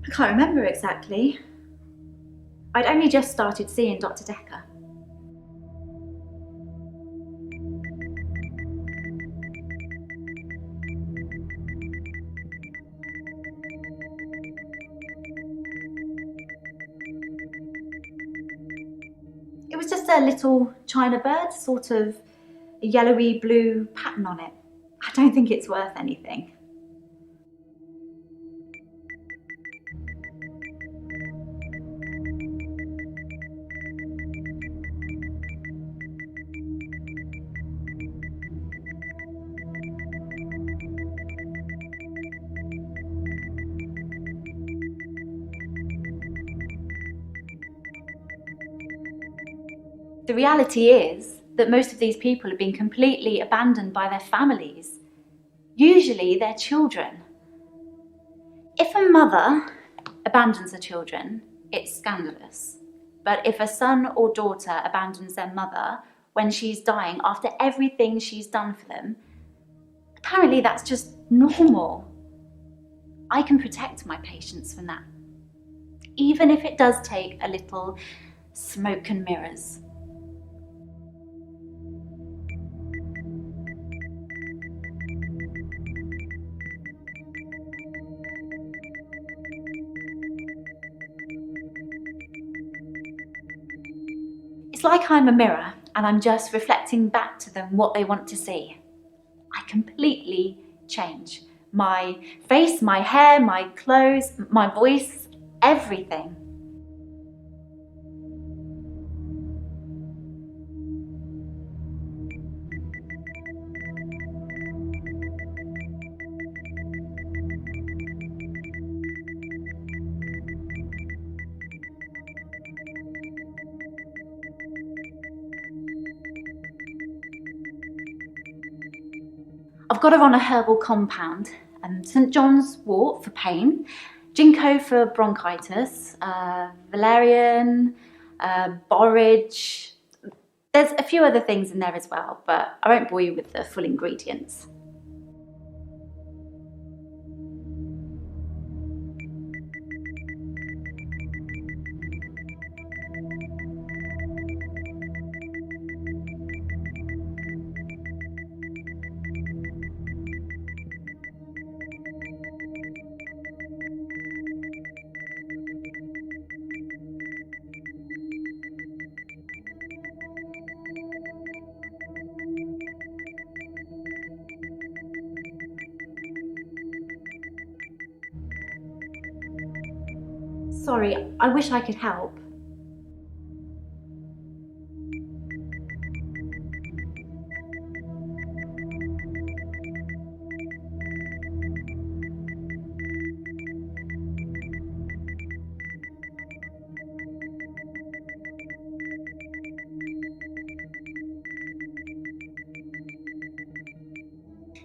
I can't remember exactly. I'd only just started seeing Dr. Dekker. It was just a little china bird, sort of a yellowy blue pattern on it. I don't think it's worth anything. The reality is that most of these people have been completely abandoned by their families, usually their children. If a mother abandons her children, it's scandalous. But if a son or daughter abandons their mother when she's dying after everything she's done for them, apparently that's just normal. I can protect my patients from that, even if it does take a little smoke and mirrors. It's like I'm a mirror and I'm just reflecting back to them what they want to see. I completely change. My face, my hair, my clothes, my voice, everything. I've got her on a herbal compound, St. John's wort for pain, ginkgo for bronchitis, valerian, borage, There's a few other things in there as well, but I won't bore you with the full ingredients. Sorry, I wish I could help.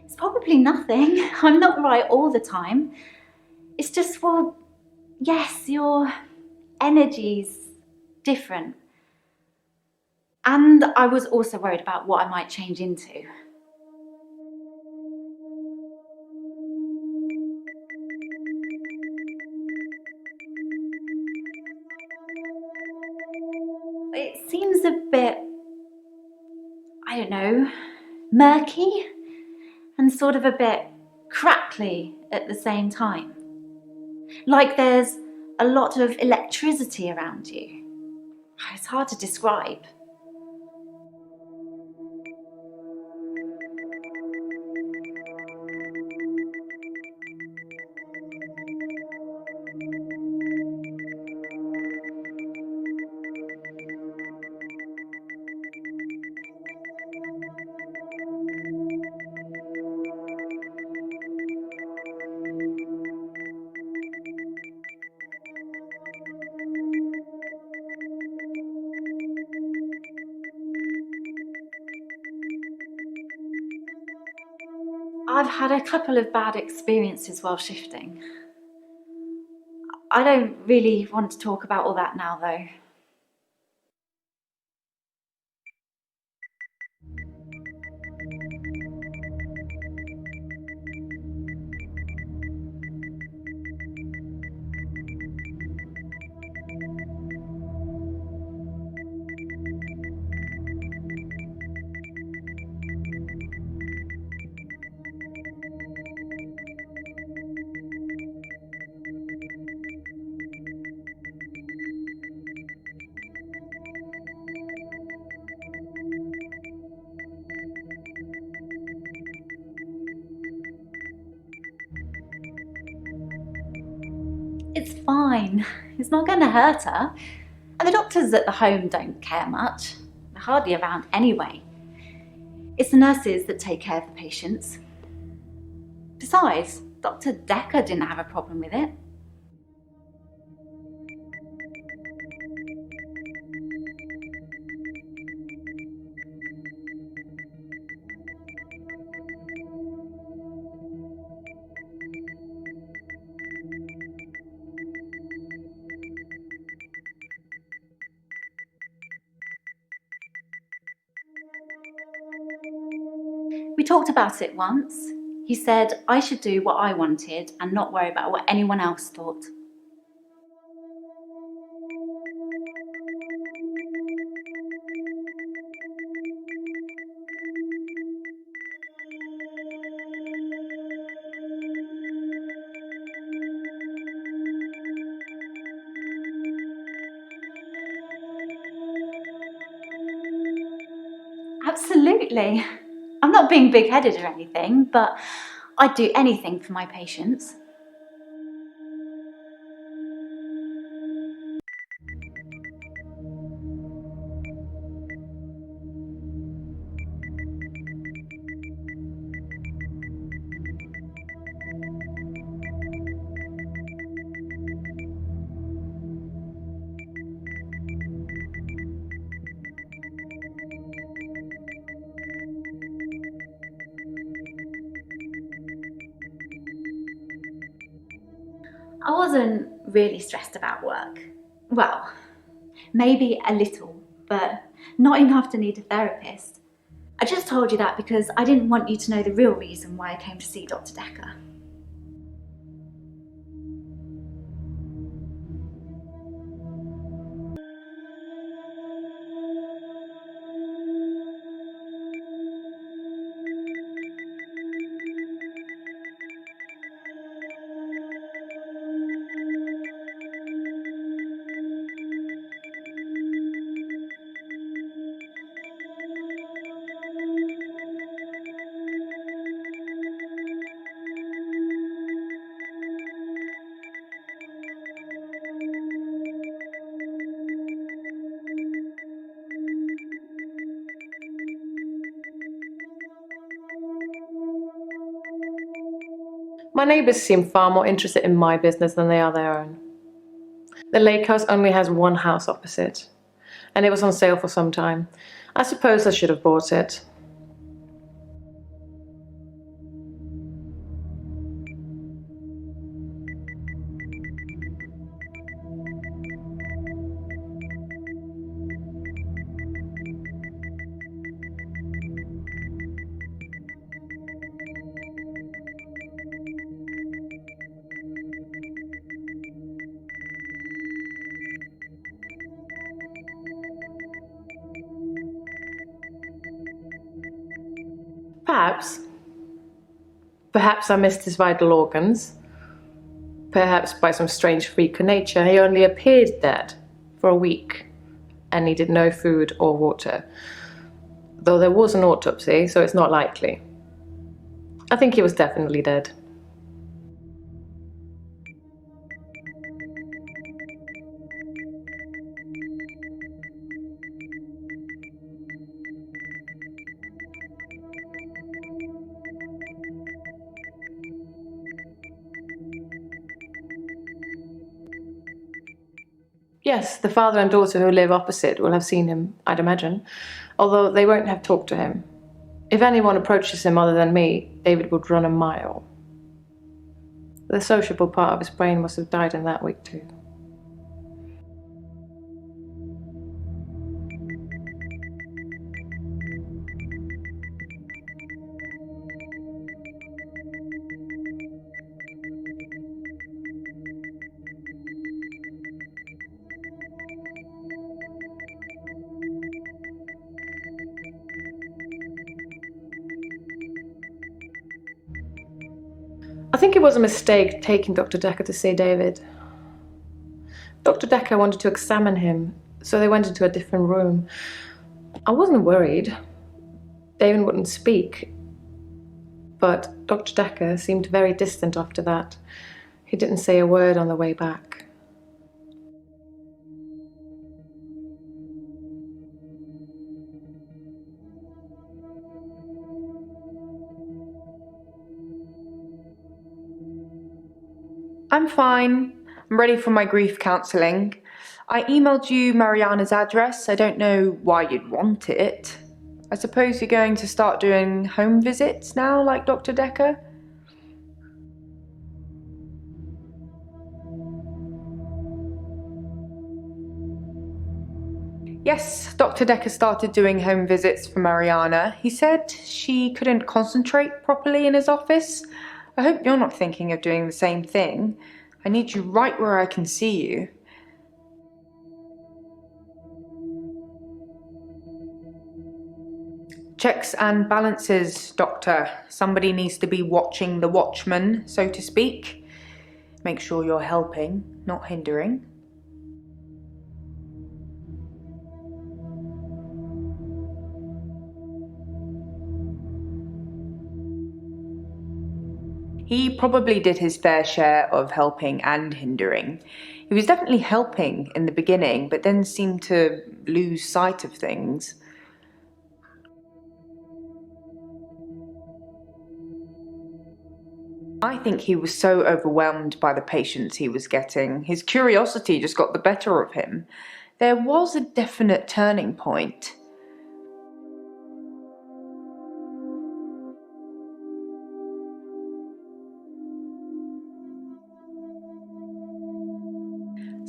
It's probably nothing. I'm not right all the time. It's just, well, yes, your energy's different. And I was also worried about what I might change into. It seems a bit, I don't know, murky and sort of a bit crackly at the same time. Like there's a lot of electricity around you. It's hard to describe. I've had a couple of bad experiences while shifting. I don't really want to talk about all that now, though. It's fine. It's not going to hurt her. And the doctors at the home don't care much. They're hardly around anyway. It's the nurses that take care of the patients. Besides, Dr. Dekker didn't have a problem with it. We talked about it once. He said I should do what I wanted and not worry about what anyone else thought. Absolutely. I'm not being big-headed or anything, but I'd do anything for my patients. I wasn't really stressed about work. Well, maybe a little, but Not enough to need a therapist. I just told you that because I didn't want you to know the real reason why I came to see Dr. Dekker. My neighbours seem far more interested in my business than they are their own. The lake house only has one house opposite, and it was on sale for some time. I suppose I should have bought it. Perhaps I missed his vital organs. Perhaps by some strange freak of nature he only appeared dead for a week and needed no food or water. Though there was an autopsy, so it's not likely. I think he was definitely dead. Yes, the father and daughter who live opposite will have seen him, I'd imagine, although they won't have talked to him. If anyone approaches him other than me, David would run a mile. The sociable part of his brain must have died in that week too. I think it was a mistake taking Dr. Dekker to see David. Dr. Dekker wanted to examine him, so they went into a different room. I wasn't worried. David wouldn't speak. But Dr. Dekker seemed very distant after that. He didn't say a word on the way back. I'm fine. I'm ready for my grief counselling. I emailed you Marianna's address. I don't know why you'd want it. I suppose you're going to start doing home visits now, like Dr. Dekker? Yes, Dr. Dekker started doing home visits for Marianna. He said she couldn't concentrate properly in his office. I hope you're not thinking of doing the same thing. I need you right where I can see you. Checks and balances, Doctor. Somebody needs to be watching the watchman, so to speak. Make sure you're helping, not hindering. He probably did his fair share of helping and hindering. He was definitely helping in the beginning, but then seemed to lose sight of things. I think he was so overwhelmed by the patients he was getting. His curiosity just got the better of him. There was a definite turning point.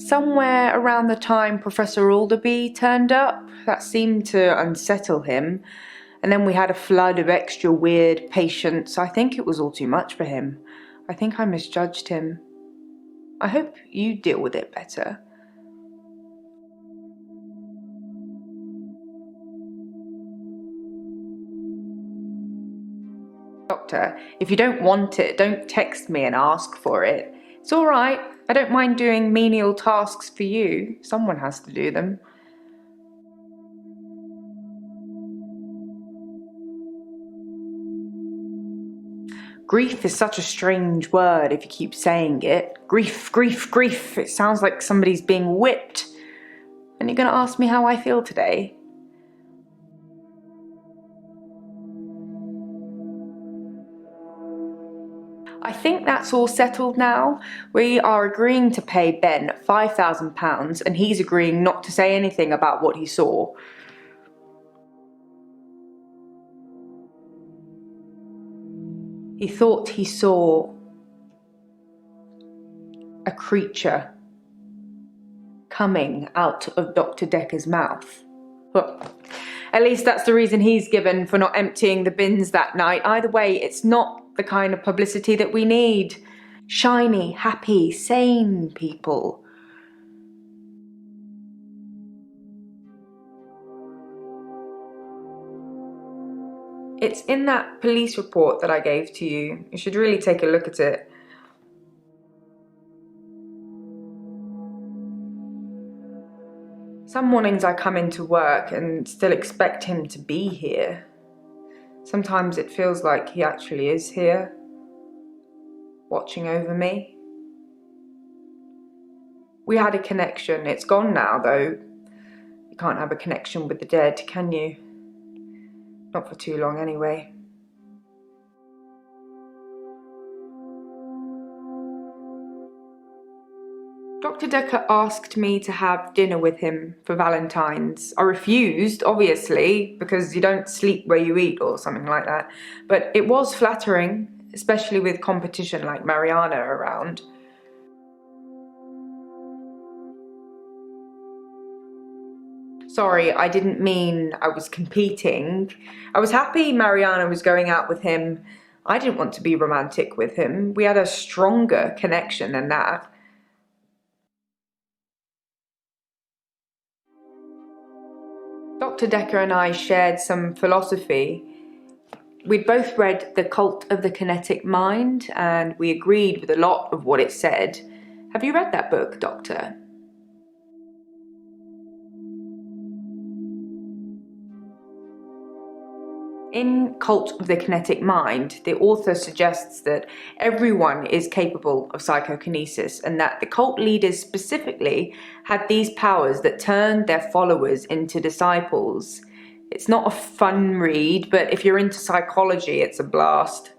Somewhere around the time Professor Alderby turned up, that seemed to unsettle him. And then we had a flood of extra weird patients. I think it was all too much for him. I think I misjudged him. I hope you deal with it better. Doctor, if you don't want it, don't text me and ask for it. It's all right. I don't mind doing menial tasks for you. Someone has to do them. Grief is such a strange word if you keep saying it. Grief, grief, grief. It sounds like somebody's being whipped. And you're going to ask me how I feel today? I think that's all settled now. We are agreeing to pay Ben £5,000 and he's agreeing not to say anything about what he saw. He thought he saw a creature coming out of Dr. Dekker's mouth. Well, at least that's the reason he's given for not emptying the bins that night. Either way, it's not the kind of publicity that we need. Shiny, happy, sane people. It's in that police report that I gave to you. You should really take a look at it. Some mornings I come into work and still expect him to be here. Sometimes it feels like he actually is here, watching over me. We had a connection. It's gone now, though. You can't have a connection with the dead, can you? Not for too long, anyway. Dr. Dekker asked me to have dinner with him for Valentine's. I refused, obviously, because you don't sleep where you eat or something like that. But it was flattering, especially with competition like Marianna around. Sorry, I didn't mean I was competing. I was happy Marianna was going out with him. I didn't want to be romantic with him. We had a stronger connection than that. Dr. Dekker and I shared some philosophy. We'd both read The Cult of the Kinetic Mind, and we agreed with a lot of what it said. Have you read that book, Doctor? In Cult of the Kinetic Mind, the author suggests that everyone is capable of psychokinesis and that the cult leaders specifically had these powers that turned their followers into disciples. It's not a fun read, but if you're into psychology, it's a blast.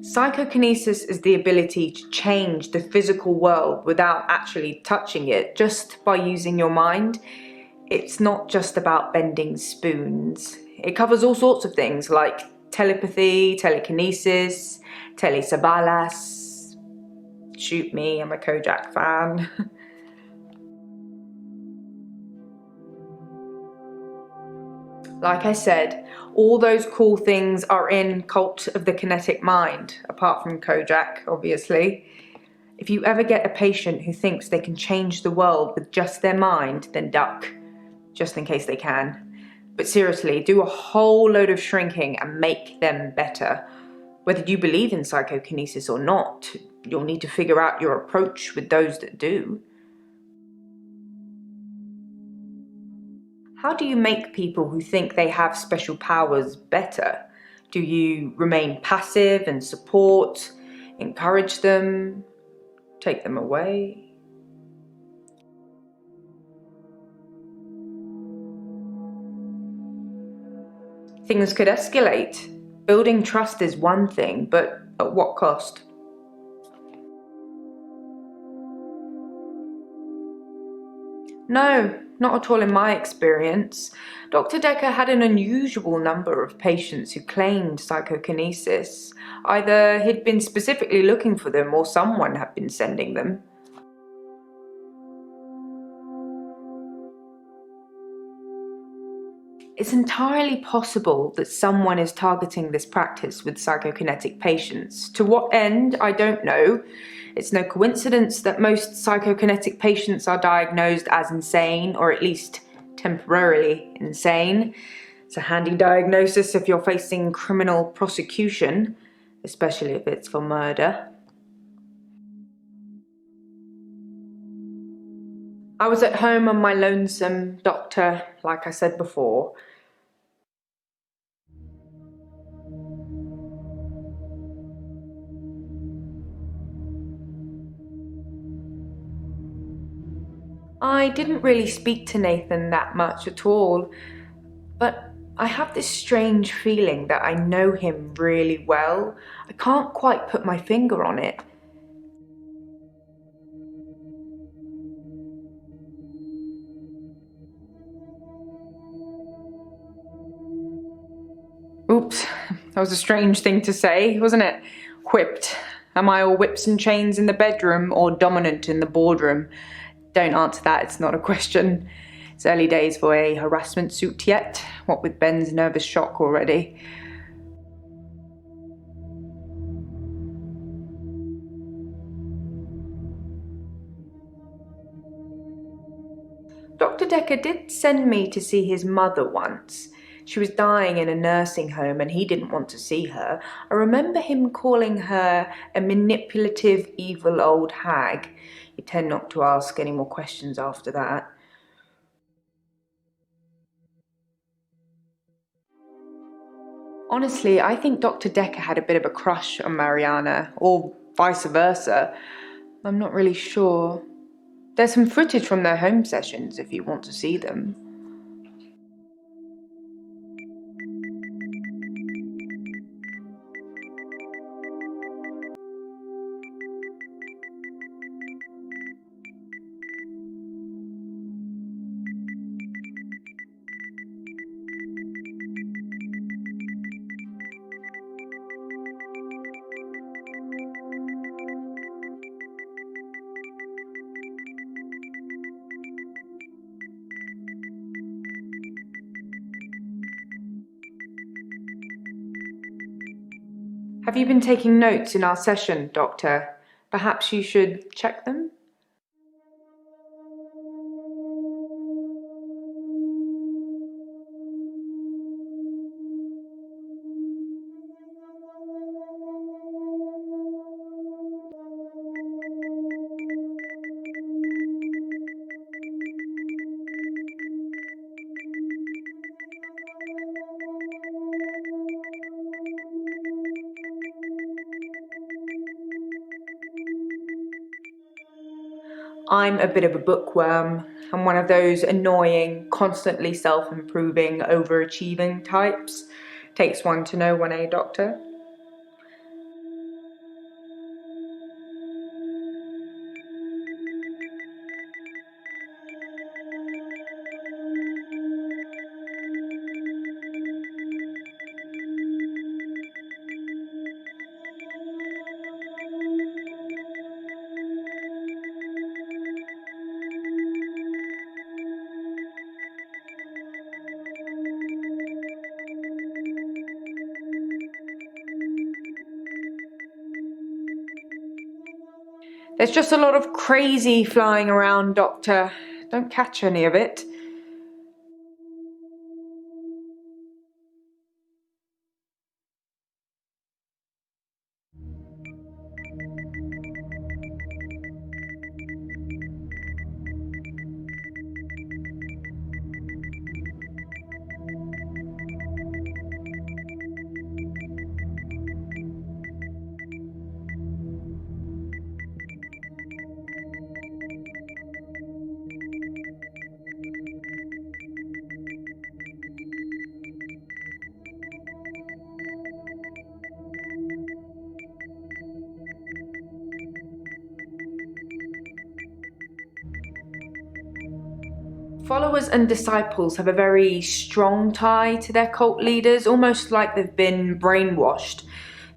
Psychokinesis is the ability to change the physical world without actually touching it, just by using your mind. It's not just about bending spoons. It covers all sorts of things like telepathy, telekinesis, telesabalas. Shoot me, I'm a Kojak fan. Like I said, all those cool things are in Cult of the Kinetic Mind, apart from Kojak, obviously. If you ever get a patient who thinks they can change the world with just their mind, then duck, just in case they can. But seriously, do a whole load of shrinking and make them better. Whether you believe in psychokinesis or not, you'll need to figure out your approach with those that do. How do you make people who think they have special powers better? Do you remain passive and support, encourage them, take them away? Things could escalate. Building trust is one thing, but at what cost? No, not at all in my experience. Dr. Dekker had an unusual number of patients who claimed psychokinesis. Either he'd been specifically looking for them or someone had been sending them. It's entirely possible that someone is targeting this practice with psychokinetic patients. To what end, I don't know. It's no coincidence that most psychokinetic patients are diagnosed as insane, or at least temporarily insane. It's a handy diagnosis if you're facing criminal prosecution, especially if it's for murder. I was at home on my lonesome, Doctor, like I said before. I didn't really speak to Nathan that much at all, but I have this strange feeling that I know him really well. I can't quite put my finger on it. Oops, that was a strange thing to say, wasn't it? Whipped. Am I all whips and chains in the bedroom or dominant in the boardroom? Don't answer that, it's not a question. It's early days for a harassment suit yet, what with Ben's nervous shock already. Dr. Dekker did send me to see his mother once. She was dying in a nursing home and he didn't want to see her. I remember him calling her a manipulative, evil old hag. You tend not to ask any more questions after that. Honestly, I think Dr. Dekker had a bit of a crush on Marianna, or vice versa. I'm not really sure. There's some footage from their home sessions if you want to see them. Have you been taking notes in our session, Doctor? Perhaps you should check them? I'm a bit of a bookworm. I'm one of those annoying, constantly self-improving, overachieving types. Takes one to know one, eh, Doctor? There's just a lot of crazy flying around, Doctor. Don't catch any of it. Followers and disciples have a very strong tie to their cult leaders, almost like they've been brainwashed.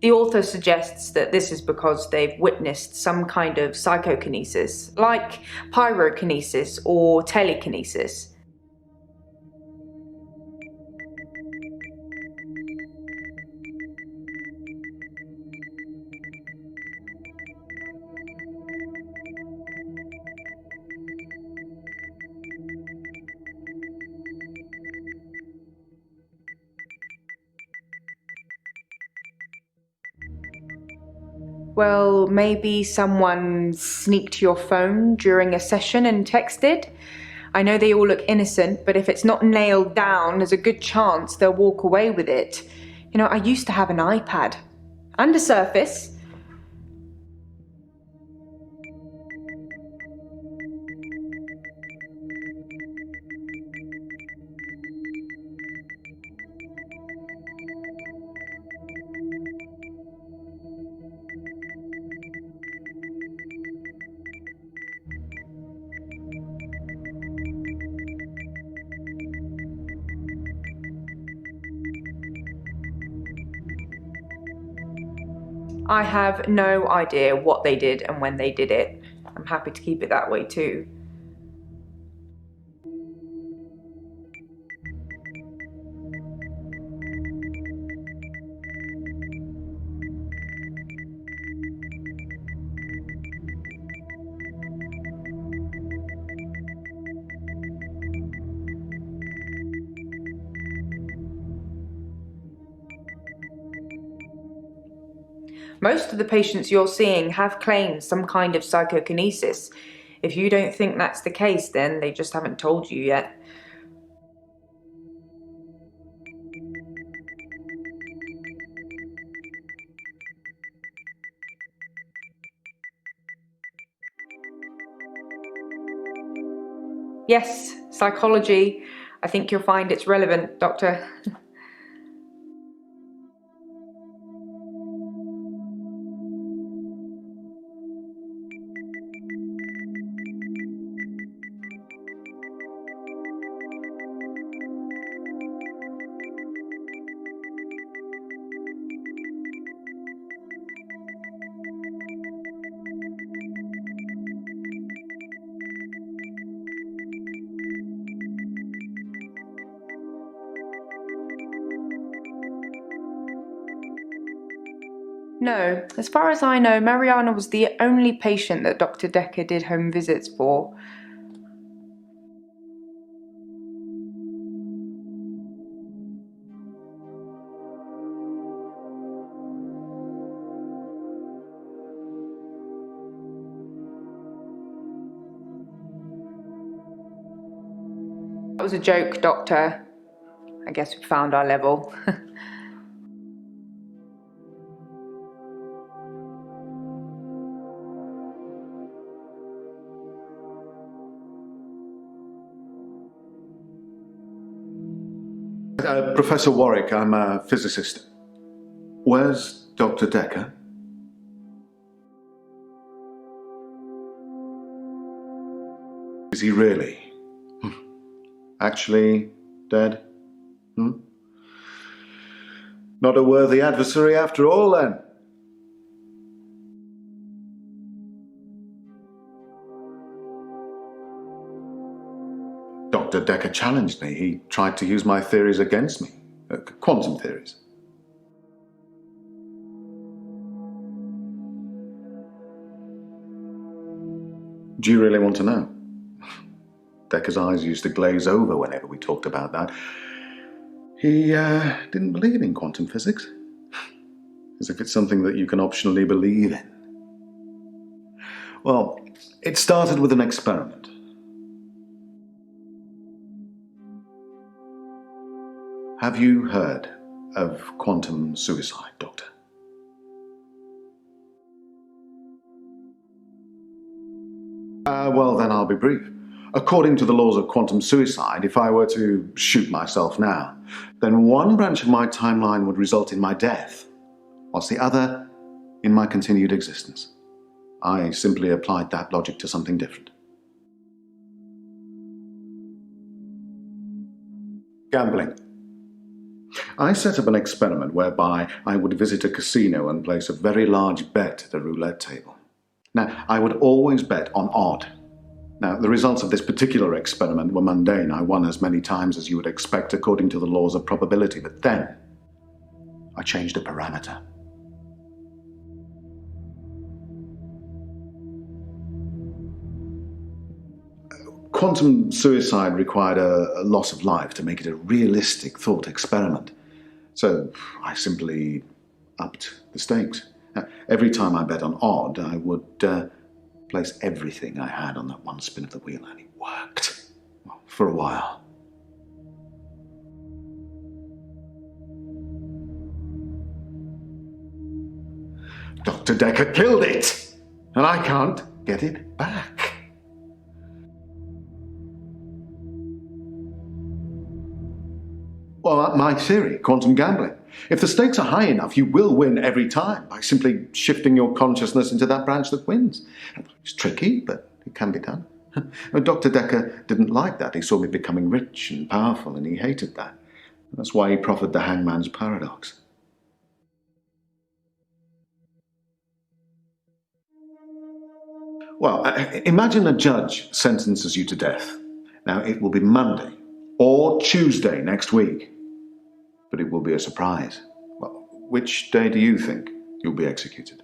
The author suggests that this is because they've witnessed some kind of psychokinesis, like pyrokinesis or telekinesis. Well, maybe someone sneaked your phone during a session and texted? I know they all look innocent, but if it's not nailed down, there's a good chance they'll walk away with it. You know, I used to have an iPad. And a Surface. I have no idea what they did and when they did it. I'm happy to keep it that way too. Most of the patients you're seeing have claimed some kind of psychokinesis. If you don't think that's the case, then they just haven't told you yet. Yes, psychology. I think you'll find it's relevant, Doctor. No, as far as I know, Marianna was the only patient that Dr. Dekker did home visits for. That was a joke, Doctor. I guess we found our level. Professor Warwick, I'm a physicist. Where's Dr. Dekker? Is he really? Actually dead? Not a worthy adversary after all, then? Dr. Dekker challenged me. He tried to use my theories against me. Quantum theories. Do you really want to know? Dekker's eyes used to glaze over whenever we talked about that. He didn't believe in quantum physics. As if it's something that you can optionally believe in. Well, it started with an experiment. Have you heard of quantum suicide, Doctor? Well, then I'll be brief. According to the laws of quantum suicide, if I were to shoot myself now, then one branch of my timeline would result in my death, whilst the other in my continued existence. I simply applied that logic to something different. Gambling. I set up an experiment whereby I would visit a casino and place a very large bet at a roulette table. Now, I would always bet on odd. Now, the results of this particular experiment were mundane. I won as many times as you would expect according to the laws of probability, but then I changed a parameter. Quantum suicide required a loss of life to make it a realistic thought experiment. So I simply upped the stakes. Every time I bet on odd, I would place everything I had on that one spin of the wheel, and it worked. Well, for a while. Dr. Dekker killed it, and I can't get it back. Well, my theory, quantum gambling. If the stakes are high enough, you will win every time by simply shifting your consciousness into that branch that wins. It's tricky, but it can be done. Dr. Dekker didn't like that. He saw me becoming rich and powerful, and he hated that. That's why he proffered the hangman's paradox. Well, imagine a judge sentences you to death. Now, it will be Monday or Tuesday next week, but it will be a surprise. Well, which day do you think you'll be executed?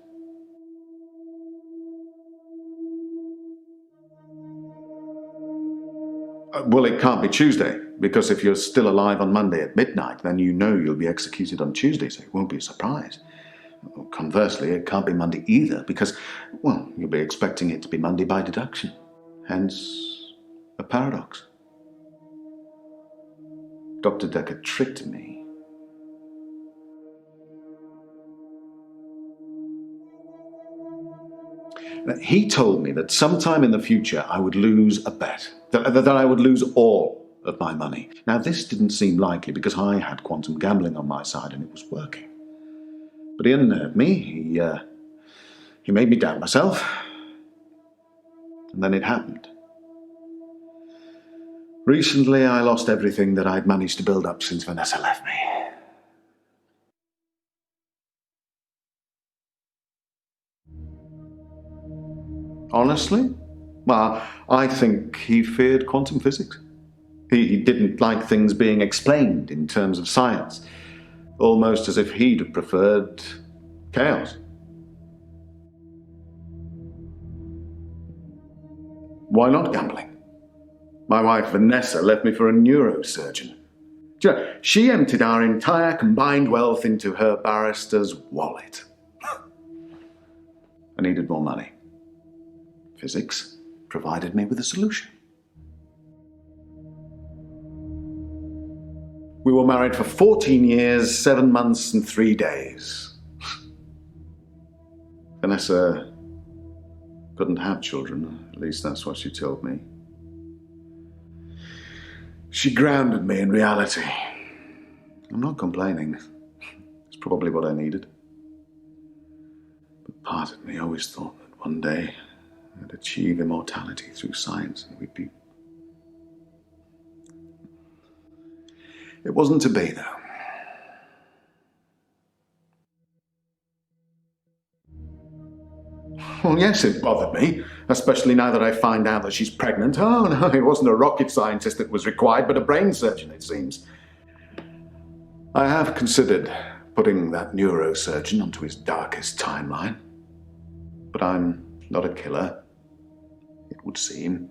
Well, it can't be Tuesday, because if you're still alive on Monday at midnight, then you know you'll be executed on Tuesday, so it won't be a surprise. Conversely, it can't be Monday either, because, well, you'll be expecting it to be Monday by deduction. Hence, a paradox. Dr. Dekker tricked me. He told me that sometime in the future I would lose a bet, that I would lose all of my money. Now, this didn't seem likely because I had quantum gambling on my side and it was working. But he unnerved me, he made me doubt myself, and then it happened. Recently, I lost everything that I'd managed to build up since Vanessa left me. Honestly? Well, I think he feared quantum physics. He didn't like things being explained in terms of science, almost as if he'd have preferred chaos. Why not gambling? My wife Vanessa left me for a neurosurgeon. She emptied our entire combined wealth into her barrister's wallet. I needed more money. Physics provided me with a solution. We were married for 14 years, 7 months and 3 days. Vanessa couldn't have children, at least that's what she told me. She grounded me in reality. I'm not complaining. It's probably what I needed. But part of me always thought that one day I'd achieve immortality through science and we'd be... It wasn't to be, though. Well, yes, it bothered me, especially now that I find out that she's pregnant. Oh, no, it wasn't a rocket scientist that was required, but a brain surgeon, it seems. I have considered putting that neurosurgeon onto his darkest timeline, but I'm not a killer, it would seem.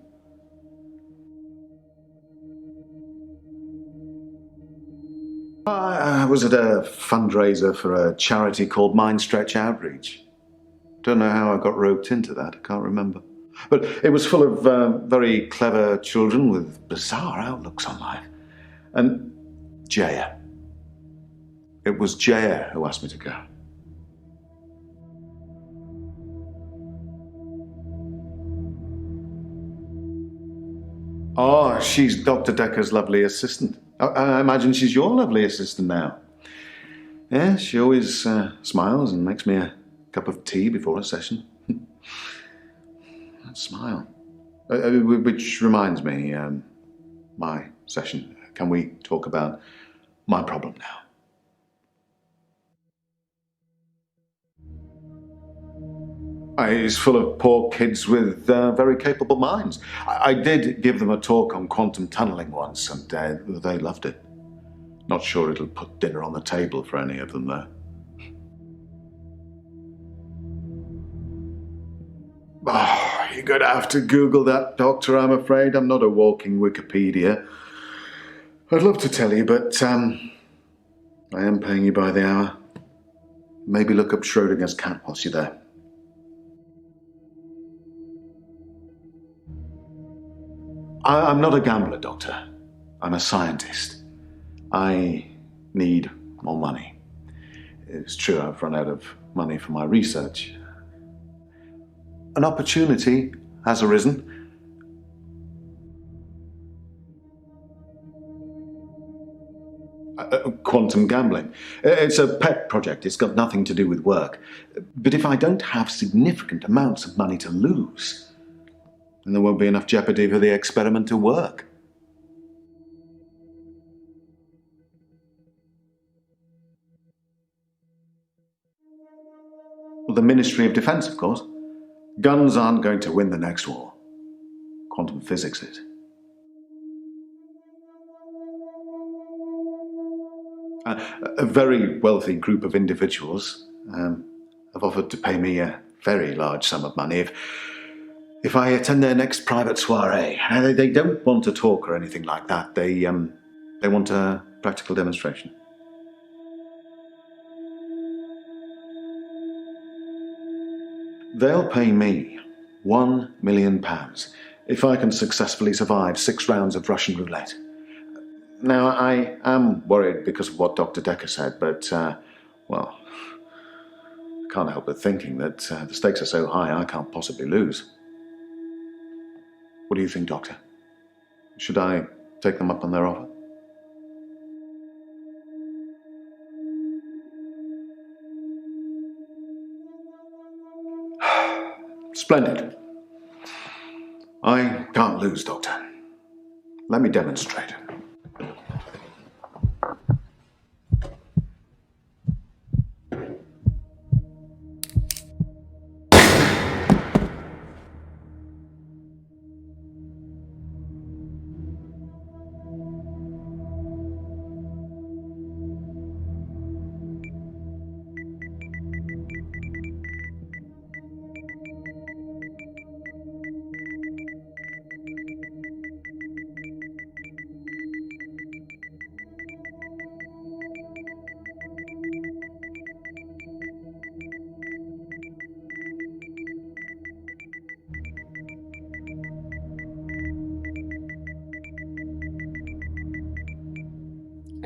I was at a fundraiser for a charity called Mindstretch Outreach. Don't know how I got roped into that, I can't remember. But it was full of very clever children with bizarre outlooks on life. And Jaya. It was Jaya who asked me to go. Oh, she's Dr. Dekker's lovely assistant. I imagine she's your lovely assistant now. Yeah, she always smiles and makes me a cup of tea before a session. That smile. Which reminds me, my session. Can we talk about my problem now? It's full of poor kids with very capable minds. I did give them a talk on quantum tunneling once, and they loved it. Not sure it'll put dinner on the table for any of them, though. Oh, you're going to have to Google that, Doctor, I'm afraid. I'm not a walking Wikipedia. I'd love to tell you, but I am paying you by the hour. Maybe look up Schrodinger's cat whilst you're there. I'm not a gambler, Doctor. I'm a scientist. I need more money. It's true I've run out of money for my research. An opportunity has arisen. Quantum gambling. It's a pet project. It's got nothing to do with work. But if I don't have significant amounts of money to lose, then there won't be enough jeopardy for the experiment to work. Well, the Ministry of Defense, of course. Guns aren't going to win the next war. Quantum physics is. A very wealthy group of individuals have offered to pay me a very large sum of money if I attend their next private soiree. They don't want a talk or anything like that. They want a practical demonstration. They'll pay me £1 million if I can successfully survive 6 rounds of Russian roulette. Now, I am worried because of what Dr. Dekker said, but, well, I can't help but thinking that the stakes are so high I can't possibly lose. What do you think, Doctor? Should I take them up on their offer? Splendid. I can't lose, Doctor. Let me demonstrate.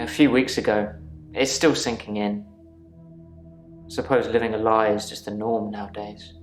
A few weeks ago, it's still sinking in. I suppose living a lie is just the norm nowadays.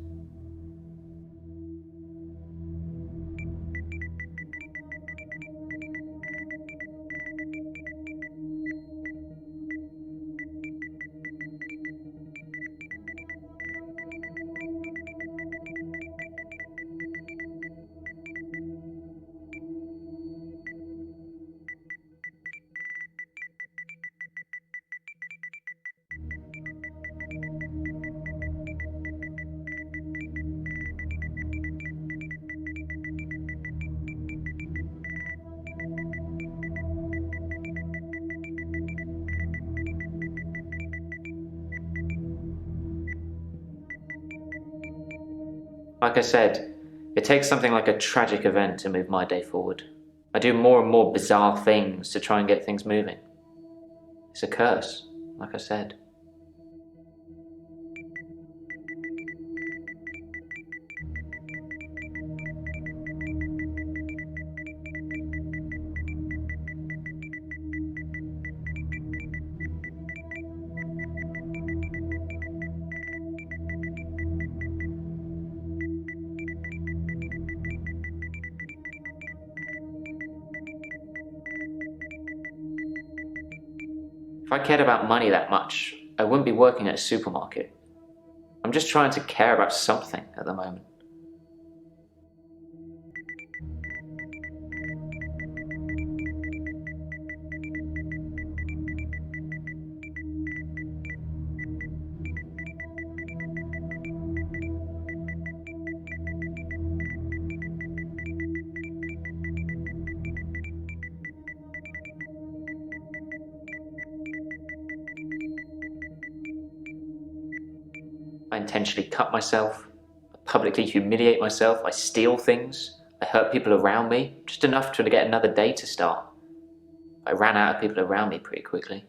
Like I said, it takes something like a tragic event to move my day forward. I do more and more bizarre things to try and get things moving. It's a curse, like I said. If I cared about money that much, I wouldn't be working at a supermarket. I'm just trying to care about something at the moment. unintentionally cut myself. I publicly humiliate myself. I steal things. I hurt people around me, just enough to get another day to start. I ran out of people around me pretty quickly.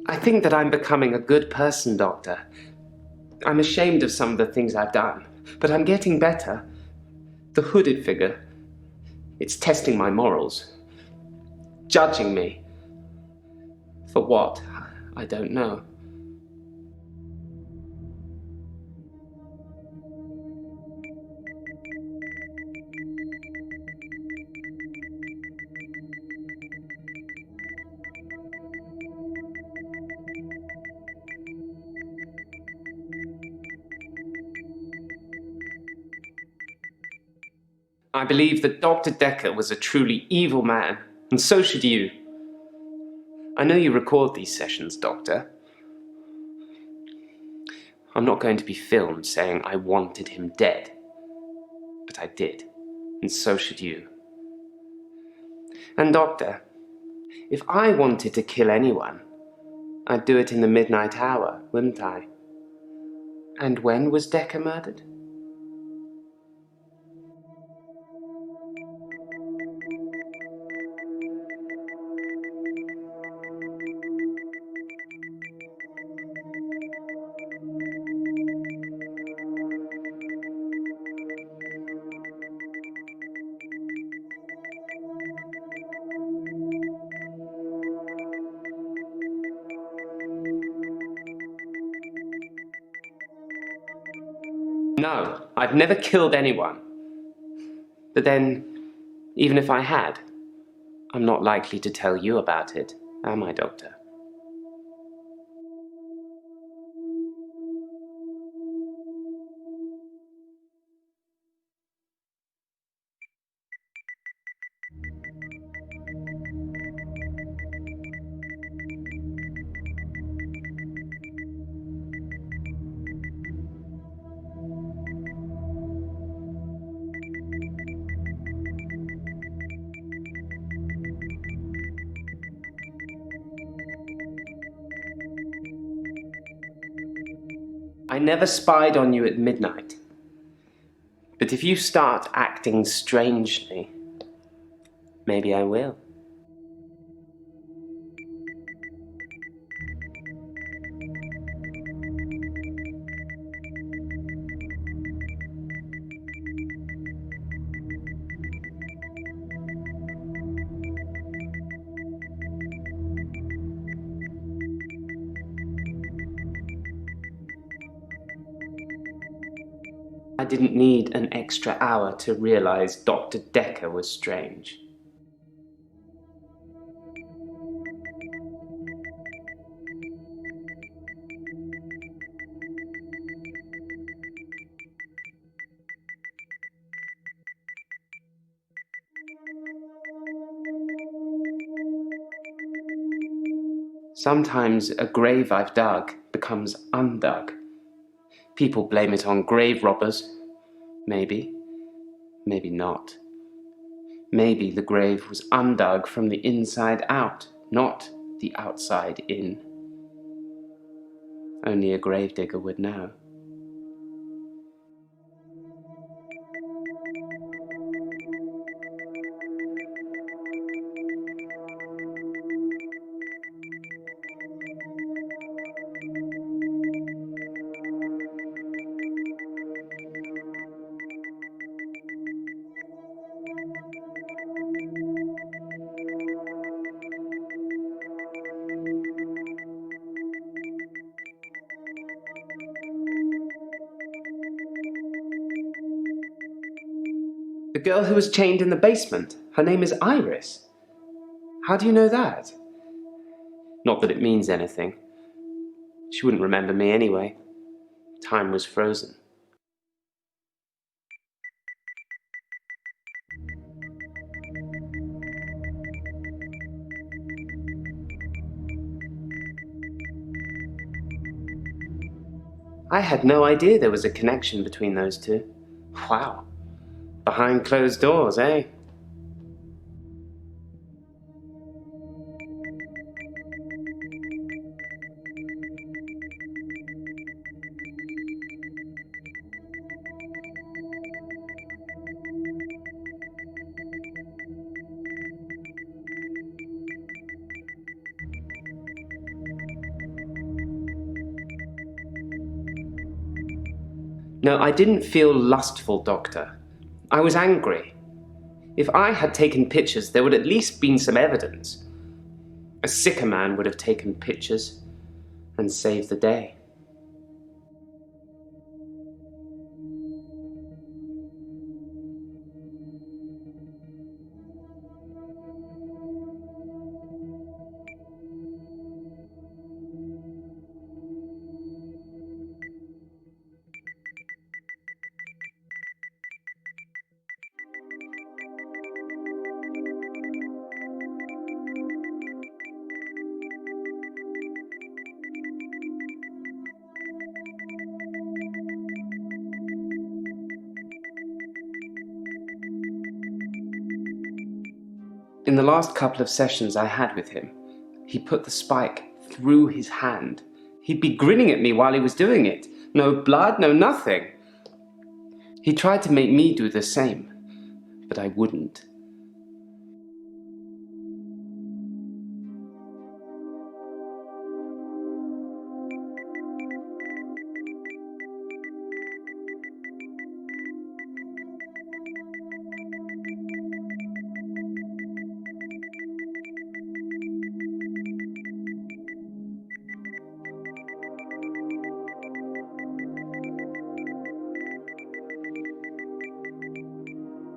I think that I'm becoming a good person, Doctor. I'm ashamed of some of the things I've done, but I'm getting better. The hooded figure, it's testing my morals. Judging me. For what? I don't know. I believe that Dr. Dekker was a truly evil man, and so should you. I know you record these sessions, Doctor. I'm not going to be filmed saying I wanted him dead. But I did, and so should you. And Doctor, if I wanted to kill anyone, I'd do it in the midnight hour, wouldn't I? And when was Dekker murdered? No, I've never killed anyone. But then, even if I had, I'm not likely to tell you about it, am I, Doctor? I never spied on you at midnight. But if you start acting strangely, maybe I will. I didn't need an extra hour to realize Dr. Dekker was strange. Sometimes a grave I've dug becomes undug. People blame it on grave robbers. Maybe. Maybe not. Maybe the grave was undug from the inside out, not the outside in. Only a gravedigger would know. The girl who was chained in the basement, her name is Iris. How do you know that? Not that it means anything. She wouldn't remember me anyway. Time was frozen. I had no idea there was a connection between those two. Wow. Behind closed doors, eh? No, I didn't feel lustful, Doctor. I was angry. If I had taken pictures, there would at least been some evidence. A sicker man would have taken pictures and saved the day. In the last couple of sessions I had with him, he put the spike through his hand. He'd be grinning at me while he was doing it. No blood, no nothing. He tried to make me do the same, but I wouldn't.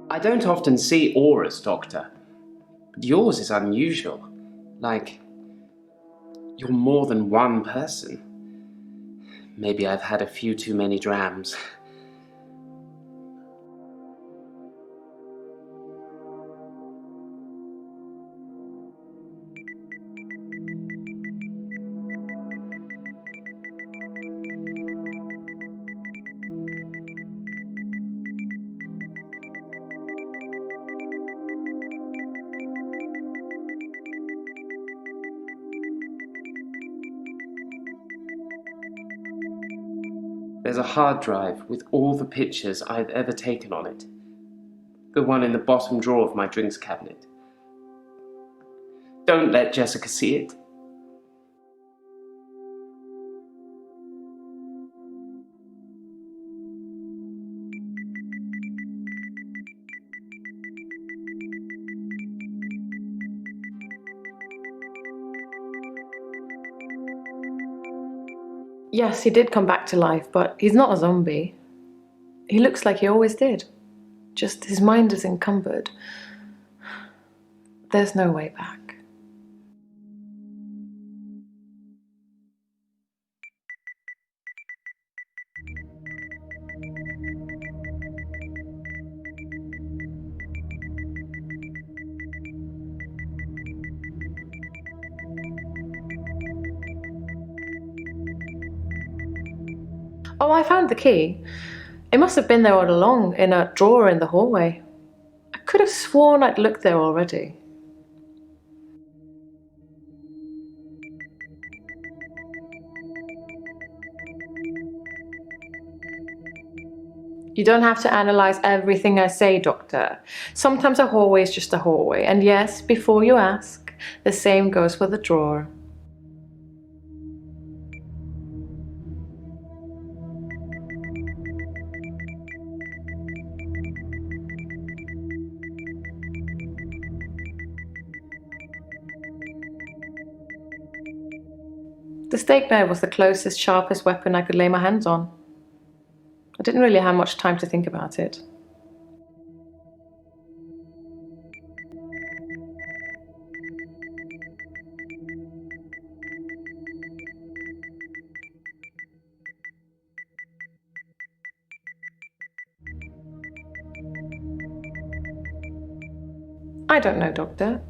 I don't often see auras, Doctor, but yours is unusual. Like, you're more than one person. Maybe I've had a few too many drams. There's a hard drive with all the pictures I've ever taken on it. The one in the bottom drawer of my drinks cabinet. Don't let Jessica see it. Yes, he did come back to life, but he's not a zombie. He looks like he always did. Just his mind is encumbered. There's no way back. Oh, I found the key. It must have been there all along, in a drawer in the hallway. I could have sworn I'd looked there already. You don't have to analyze everything I say, Doctor. Sometimes a hallway is just a hallway. And yes, before you ask, the same goes for the drawer. The steak knife was the closest, sharpest weapon I could lay my hands on. I didn't really have much time to think about it. I don't know, Doctor.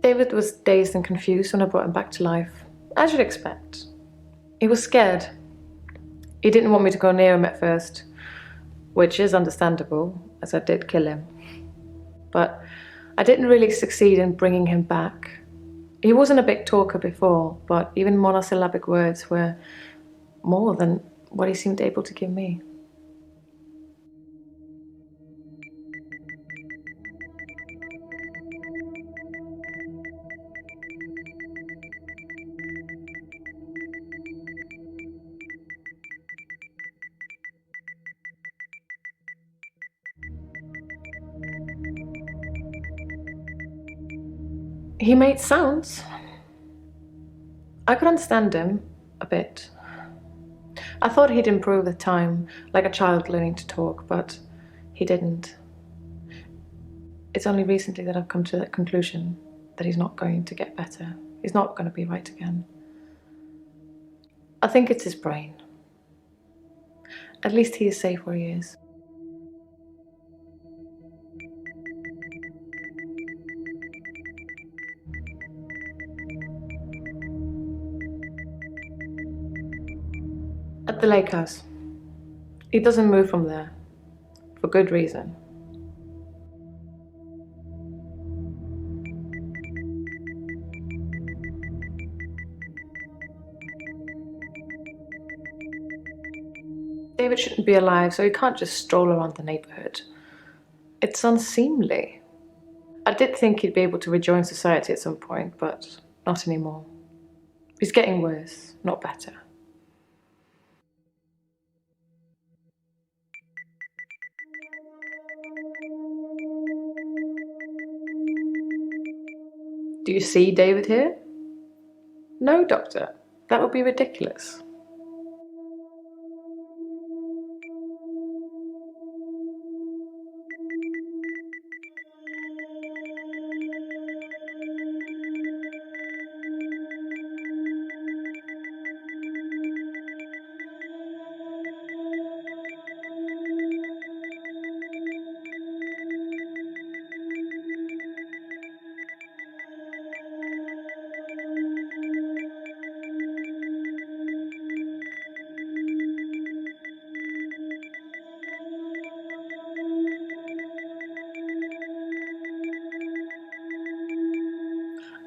David was dazed and confused when I brought him back to life, as you'd expect. He was scared. He didn't want me to go near him at first, which is understandable, as I did kill him. But I didn't really succeed in bringing him back. He wasn't a big talker before, but even monosyllabic words were more than what he seemed able to give me. He made sounds. I could understand him a bit. I thought he'd improve with time, like a child learning to talk, but he didn't. It's only recently that I've come to that conclusion that he's not going to get better. He's not going to be right again. I think it's his brain. At least he is safe where he is. At the lake house. He doesn't move from there, for good reason. David shouldn't be alive, so he can't just stroll around the neighborhood. It's unseemly. I did think he'd be able to rejoin society at some point, but not anymore. He's getting worse, not better. Do you see David here? No, Doctor. That would be ridiculous.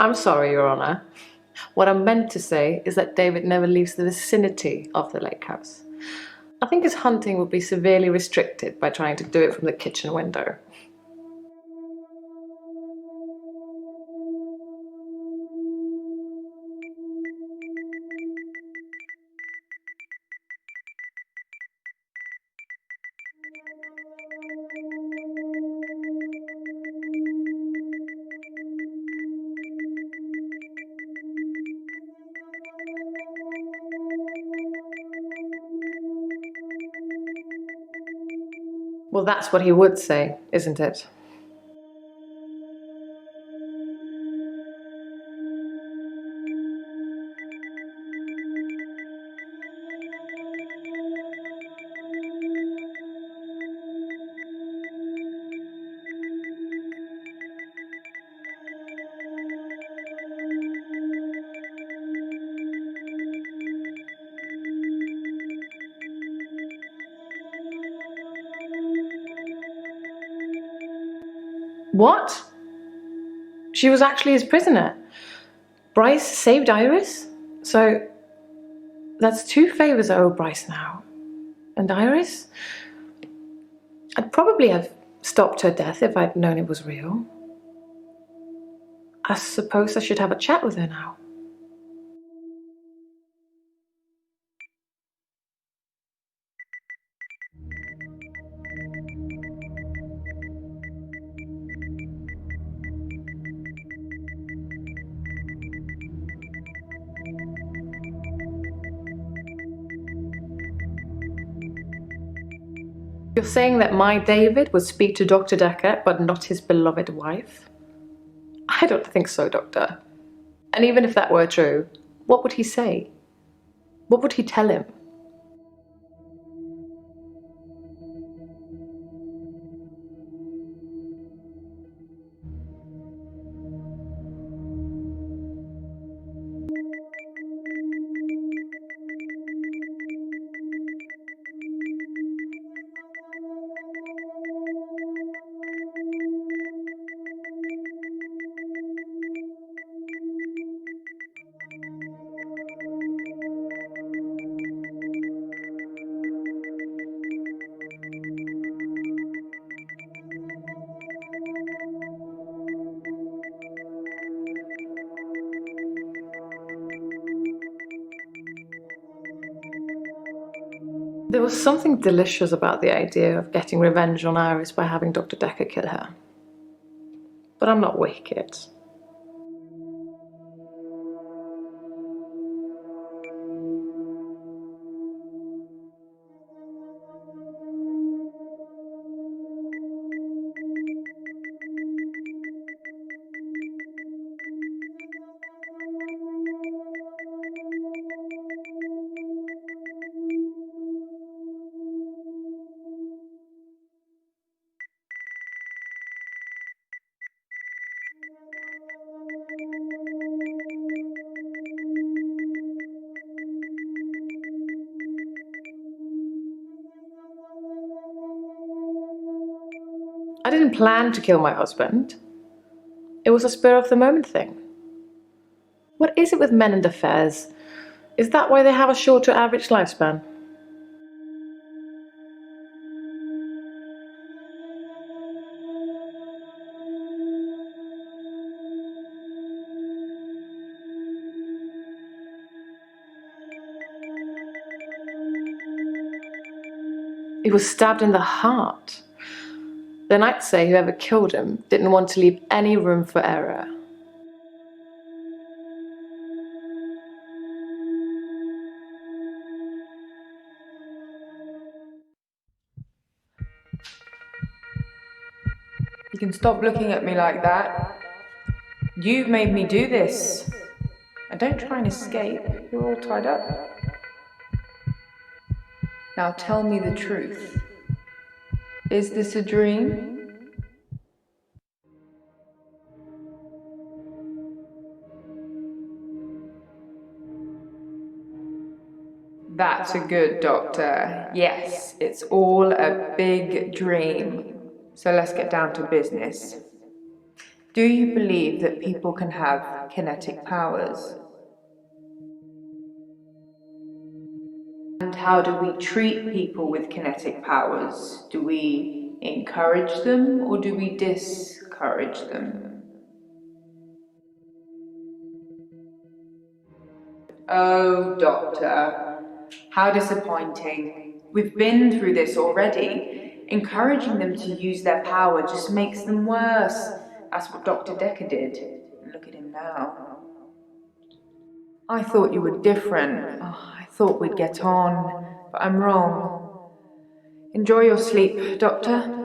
I'm sorry, Your Honor. What I meant to say is that David never leaves the vicinity of the lake house. I think his hunting would be severely restricted by trying to do it from the kitchen window. Well, that's what he would say, isn't it? What? She was actually his prisoner. Bryce saved Iris? So that's 2 favors I owe Bryce now. And Iris? I'd probably have stopped her death if I'd known it was real. I suppose I should have a chat with her now. You're saying that my David would speak to Dr. Dekker, but not his beloved wife? I don't think so, Doctor. And even if that were true, what would he say? What would he tell him? There was something delicious about the idea of getting revenge on Iris by having Dr. Dekker kill her. But I'm not wicked. I didn't plan to kill my husband. It was a spur-of-the-moment thing. What is it with men and affairs? Is that why they have a shorter average lifespan? He was stabbed in the heart. Then I'd say whoever killed him didn't want to leave any room for error. You can stop looking at me like that. You've made me do this. And don't try and escape. You're all tied up. Now tell me the truth. Is this a dream? That's a good doctor. Yes, it's all a big dream. So let's get down to business. Do you believe that people can have kinetic powers? And how do we treat people with kinetic powers? Do we encourage them or do we discourage them? Oh, Doctor, how disappointing. We've been through this already. Encouraging them to use their power just makes them worse. That's what Dr. Dekker did. Look at him now. I thought you were different. Oh, I thought we'd get on, but I'm wrong. Enjoy your sleep, Doctor.